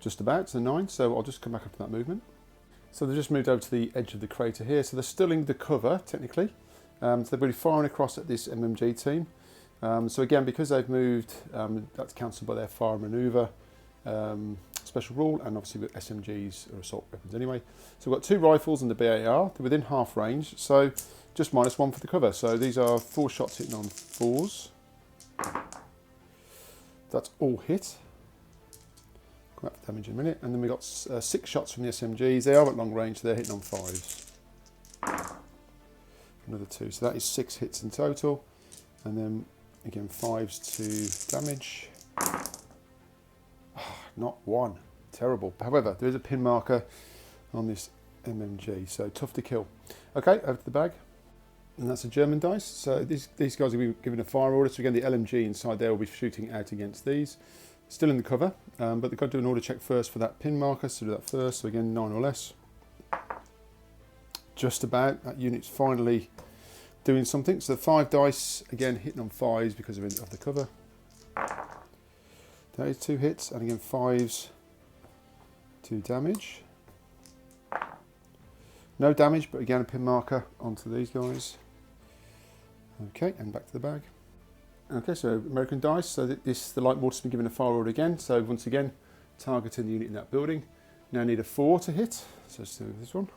Just about, so 9. So I'll just come back up to that movement. So they've just moved over to the edge of the crater here. So they're still in the cover, technically. So they're really firing across at this MMG team. So again, because they've moved, that's cancelled by their fire manoeuvre special rule, and obviously with SMGs or assault weapons anyway. So we've got 2 rifles and the BAR. They're within half range, so just -1 for the cover. So these are 4 shots hitting on 4s. That's all hit. Come back to damage in a minute. And then we've got 6 shots from the SMGs. They are at long range, so they're hitting on 5s. Another 2, so that is 6 hits in total. And then again 5s to damage. Not 1. Terrible. However, there is a pin marker on this MMG, so tough to kill. Okay, over to the bag. And that's a German dice. So these guys will be given a fire order. So again, the LMG inside there will be shooting out against these. Still in the cover, but they've got to do an order check first for that pin marker, so do that first. So again, 9 or less. Just about. That unit's finally doing something. So 5 dice, again, hitting on 5s because of the cover. That is 2 hits, and again 5s, 2 damage. No damage, but again a pin marker onto these guys. Okay, and back to the bag. Okay, so American dice. So the light mortar's been given a fire order again. So once again, targeting the unit in that building. Now need a 4 to hit. So let's do this one.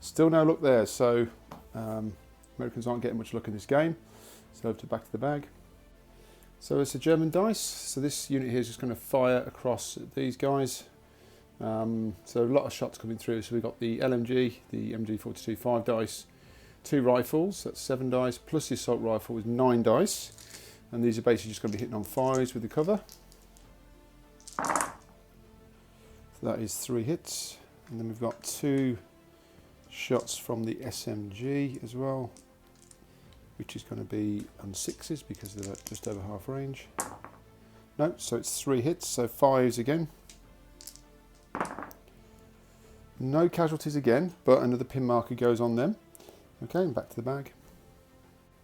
Still no luck there. So Americans aren't getting much luck in this game. So back to the bag. So it's a German dice. So this unit here is just going to fire across at these guys. So a lot of shots coming through. So we've got the LMG, the MG42, 5 dice, 2 rifles, that's 7 dice, plus the assault rifle is 9 dice. And these are basically just going to be hitting on 5s with the cover. So that is 3 hits. And then we've got 2 shots from the SMG as well, which is going to be on 6s because they're just over half range. No, so it's 3 hits, so 5s again. No casualties again, but another pin marker goes on them. Okay, and back to the bag.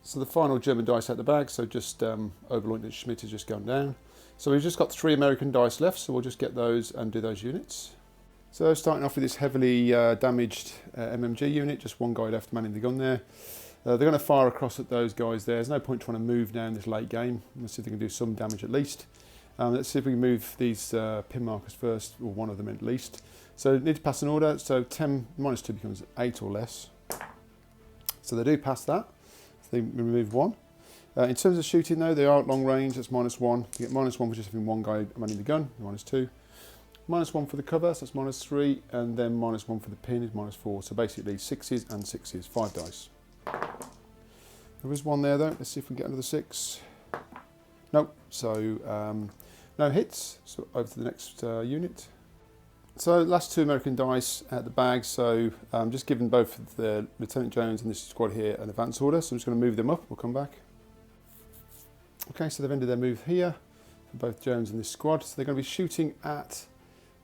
So the final German dice out the bag, so just Oberleutnant Schmidt has just gone down. So we've just got 3 American dice left, so we'll just get those and do those units. So starting off with this heavily damaged MMG unit, just 1 guy left manning the gun there. They're going to fire across at those guys there. There's no point trying to move now in this late game. Let's see if they can do some damage at least. Let's see if we can move these pin markers first, or one of them at least. So need to pass an order, so 10 minus 2 becomes 8 or less. So they do pass that, so they remove 1. In terms of shooting though, they are at long range, that's -1. You get -1 for just having one guy manning the gun, -2. -1 for the cover, so that's -3, and then -1 for the pin is -4. So basically 6s and 6s, 5 dice. There is one there though, let's see if we can get another 6. Nope, so no hits, so over to the next unit. So last 2 American dice at the bag, so I'm just giving both the Lieutenant Jones and this squad here an advance order, so I'm just going to move them up, we'll come back. Okay, so they've ended their move here, for both Jones and this squad, so they're going to be shooting at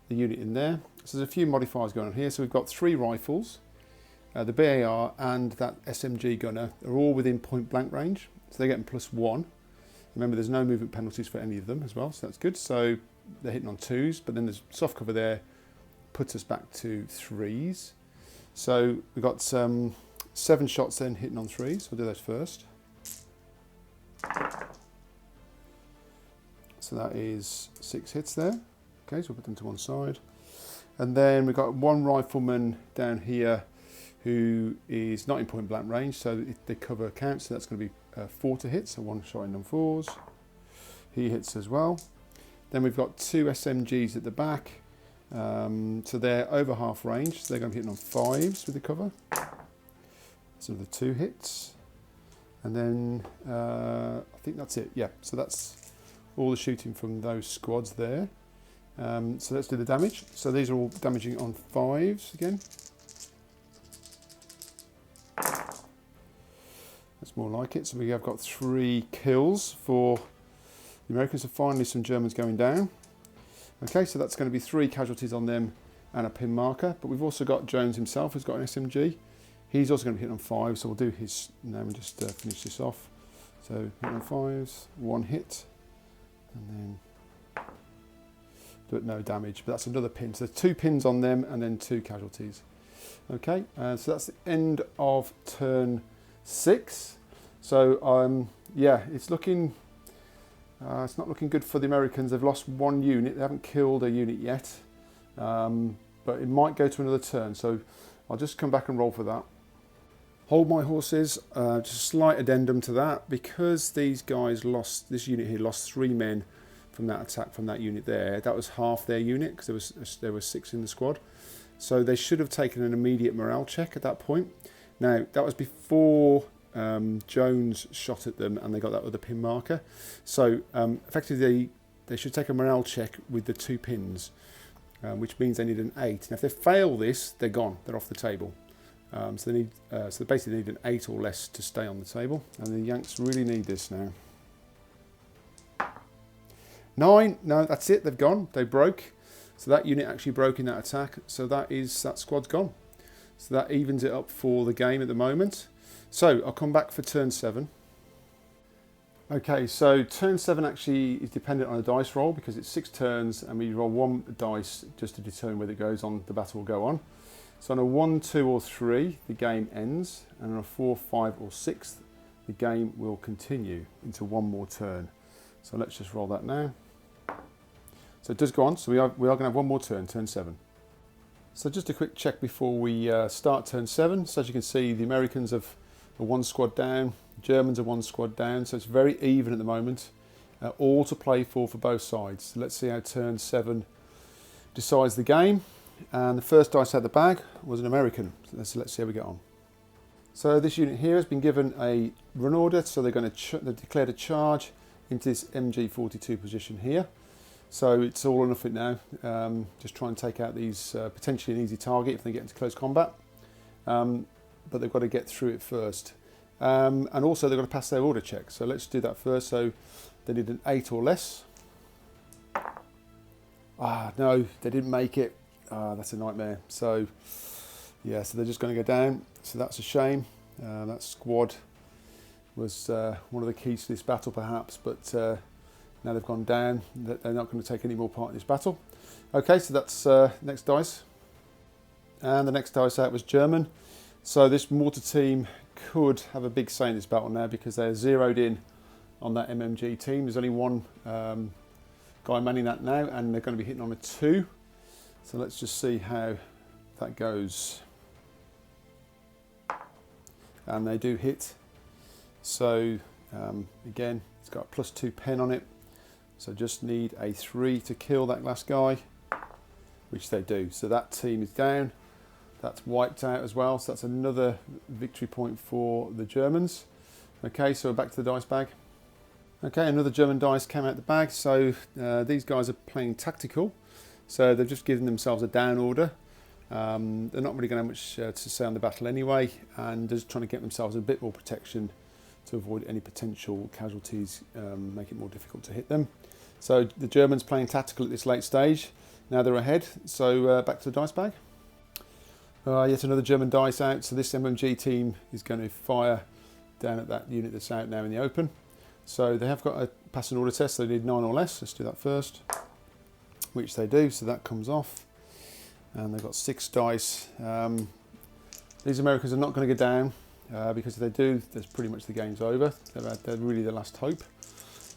the unit in there. So there's a few modifiers going on here, so we've got 3 rifles, the BAR and that SMG gunner are all within point blank range, so they're getting +1. Remember there's no movement penalties for any of them as well, so that's good. So they're hitting on 2s, but then there's soft cover there, puts us back to 3s. So we've got 7 shots then hitting on 3s. We'll do those first. So that is 6 hits there. Okay, so we'll put them to one side. And then we've got 1 rifleman down here who is not in point blank range, so they cover count, so that's going to be 4 to hit, so 1 shot in on 4s. He hits as well. Then we've got 2 SMGs at the back. So they're over half range, so they're going to be hitting on 5s with the cover. So the 2 hits. And then I think that's it, yeah. So that's all the shooting from those squads there. So let's do the damage. So these are all damaging on 5s again. That's more like it. So we have got 3 kills for the Americans, so finally some Germans going down. Okay, so that's going to be 3 casualties on them and a pin marker. But we've also got Jones himself, who's got an SMG. He's also going to be hitting on 5, so we'll do his now and just finish this off. So hitting on 5s, 1 hit, and then do it no damage. But that's another pin. So there's 2 pins on them and then 2 casualties. Okay, so that's the end of turn 6. So yeah, it's looking. It's not looking good for the Americans. They've lost 1 unit. They haven't killed a unit yet, but it might go to another turn. So I'll just come back and roll for that. Hold my horses. Just a slight addendum to that, because these guys lost, this unit here lost 3 men from that attack from that unit there. That was half their unit, because there was 6 in the squad. So they should have taken an immediate morale check at that point. Now that was before Jones shot at them and they got that other pin marker. So effectively they should take a morale check with the 2 pins, which means they need an 8. And if they fail this, they're gone. They're off the table. So they need, so basically they need an 8 or less to stay on the table. And the Yanks really need this now. 9. No, that's it. They've gone. They broke. So that unit actually broke in that attack. So that squad's gone. So that evens it up for the game at the moment. So I'll come back for turn 7. Okay, so turn 7 actually is dependent on a dice roll, because it's 6 turns and we roll 1 dice just to determine whether it goes on, the battle will go on. So on a 1, 2 or 3 the game ends, and on a 4, 5 or 6 the game will continue into 1 more turn. So let's just roll that now. So it does go on, so we are going to have 1 more turn, turn 7. So just a quick check before we start turn 7. So as you can see, the Americans are 1 squad down, Germans are 1 squad down, so it's very even at the moment. All to play for both sides. So let's see how turn 7 decides the game. And the first dice out of the bag was an American. So let's see how we get on. So this unit here has been given a run order, so they've declared a charge into this MG42 position here. So it's all or nothing now. Just try and take out these potentially an easy target if they get into close combat. But they've got to get through it first. And also they've got to pass their order check. So let's do that first. So they need an 8 or less. No, they didn't make it. That's a nightmare. So yeah, so they're just going to go down. So that's a shame. That squad was one of the keys to this battle perhaps, but now they've gone down. They're not going to take any more part in this battle. Okay, so that's next dice. And the next dice out was German. So this mortar team could have a big say in this battle now because they're zeroed in on that MMG team. There's only one guy manning that now, and they're going to be hitting on a 2. So let's just see how that goes. And they do hit. So again, it's got a +2 pen on it. So just need a 3 to kill that last guy, which they do. So that team is down. That's wiped out as well. So that's another victory point for the Germans. Okay, so we're back to the dice bag. Okay, another German dice came out the bag. So these guys are playing tactical. So they've just given themselves a down order. They're not really going to have much to say on the battle anyway, and just trying to get themselves a bit more protection to avoid any potential casualties, make it more difficult to hit them. So the Germans playing tactical at this late stage. Now they're ahead. So back to the dice bag. Yet another German dice out. So this MMG team is going to fire down at that unit that's out now in the open. So they have got a passing order test. So they need 9 or less. Let's do that first, which they do. So that comes off. And they've got 6 dice. These Americans are not going to go down because if they do, there's pretty much the game's over. They're really the last hope.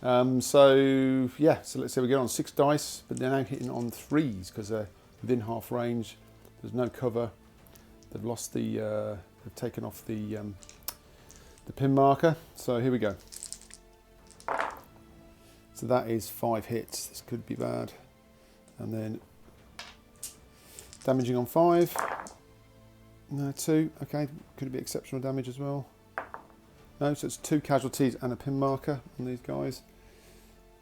So yeah, so let's say we get on 6 dice, but they're now hitting on 3s because they're within half range. There's no cover. They've lost the. They've taken off the pin marker. So here we go. So that is 5 hits. This could be bad. And then damaging on 5. No, 2. Okay, could it be exceptional damage as well? No, so it's 2 casualties and a pin marker on these guys.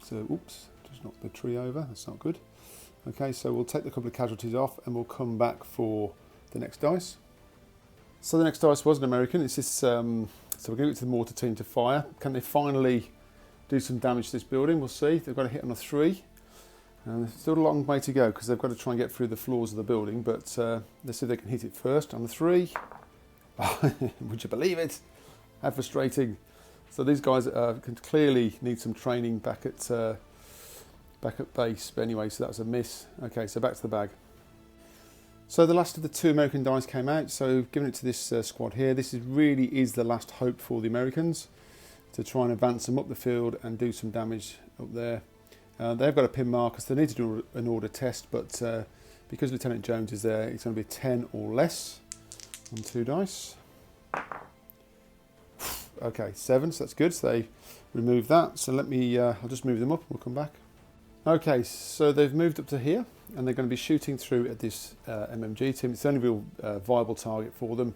So, oops, just knocked the tree over. That's not good. Okay, so we'll take the couple of casualties off and we'll come back for the next dice. So the next dice was an American. It's this. So we're going to go to the mortar team to fire. Can they finally do some damage to this building? We'll see. They've got to hit on a 3. And there's still a long way to go because they've got to try and get through the floors of the building. But let's see if they can hit it first on the 3. Would you believe it? How frustrating. So these guys can clearly need some training back at base. But anyway, so that was a miss. Okay, so back to the bag. So the last of the 2 American dice came out. So giving it to this squad here. This really is the last hope for the Americans to try and advance them up the field and do some damage up there. They've got a pin marker, so they need to do an order test, but because Lieutenant Jones is there, it's going to be 10 or less on 2 dice. Okay, 7, so that's good. So they remove that. So let me, I'll just move them up and we'll come back. Okay, so they've moved up to here and they're going to be shooting through at this MMG team. It's the only real viable target for them.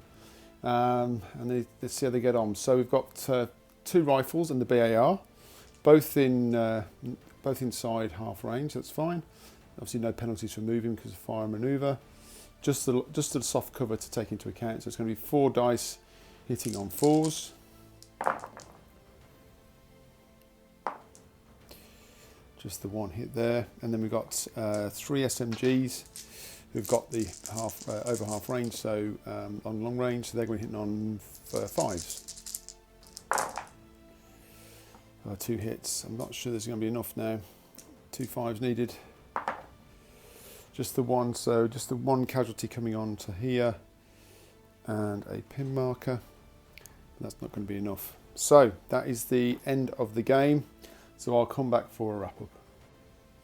And let's see how they get on. So we've got 2 rifles and the BAR, both inside half range. That's fine. Obviously no penalties for moving because of fire and manoeuvre. Just the soft cover to take into account. So it's going to be 4 dice hitting on 4s. Just the 1 hit there, and then we've got 3 SMGs who've got the over half range, so on long range, so they're going to be hitting on 5s. 2 hits. I'm not sure there's going to be enough now. 2 5s needed. Just the 1, so just the 1 casualty coming on to here, and a pin marker. That's not going to be enough. So that is the end of the game. So I'll come back for a wrap up.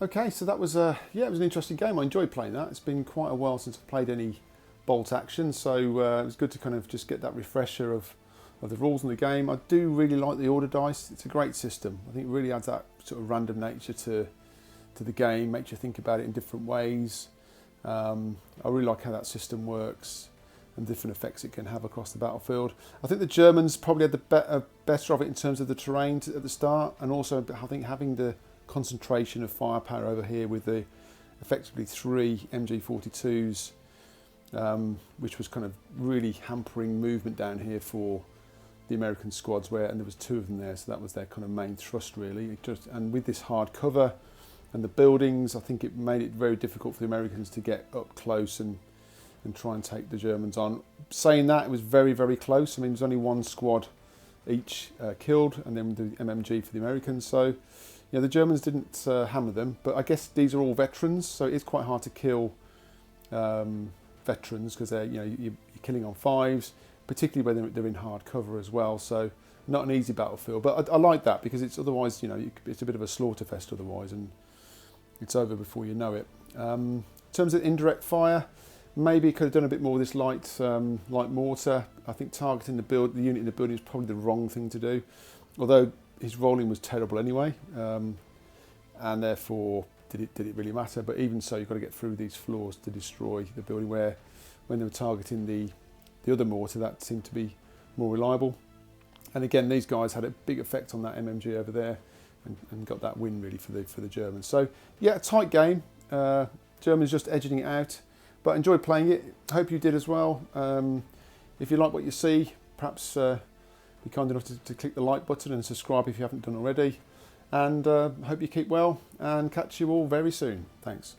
Okay, so that was it was an interesting game. I enjoyed playing that. It's been quite a while since I've played any bolt action, so it was good to kind of just get that refresher of the rules in the game. I do really like the order dice. It's a great system. I think it really adds that sort of random nature to the game, makes you think about it in different ways. I really like how that system works and different effects it can have across the battlefield. I think the Germans probably had the better of it in terms of the terrain at the start, and also I think having the concentration of firepower over here with the effectively 3 MG42s, which was kind of really hampering movement down here for the American squads, and there was 2 of them there, so that was their kind of main thrust really. And with this hard cover and the buildings, I think it made it very difficult for the Americans to get up close and try and take the Germans on. Saying that, it was very, very close. I mean, there's only 1 squad each killed, and then the MMG for the Americans. So, yeah, the Germans didn't hammer them, but I guess these are all veterans, so it is quite hard to kill veterans because they're, you're killing on 5s. particularly when they're in hard cover as well. So not an easy battlefield, but I like that because it's otherwise, it's a bit of a slaughter fest otherwise, and it's over before you know it. In terms of indirect fire, maybe could have done a bit more with this light mortar. I think targeting the unit in the building is probably the wrong thing to do, although his rolling was terrible anyway, and therefore did it really matter? But even so, you've got to get through these floors to destroy the building, where when they were targeting the other mortar, that seemed to be more reliable. And again, these guys had a big effect on that MMG over there, and got that win really for the Germans. So yeah, a tight game. Germans just edging it out, but enjoyed playing it. Hope you did as well. If you like what you see, perhaps be kind enough to click the like button and subscribe if you haven't done already. And hope you keep well, and catch you all very soon. Thanks.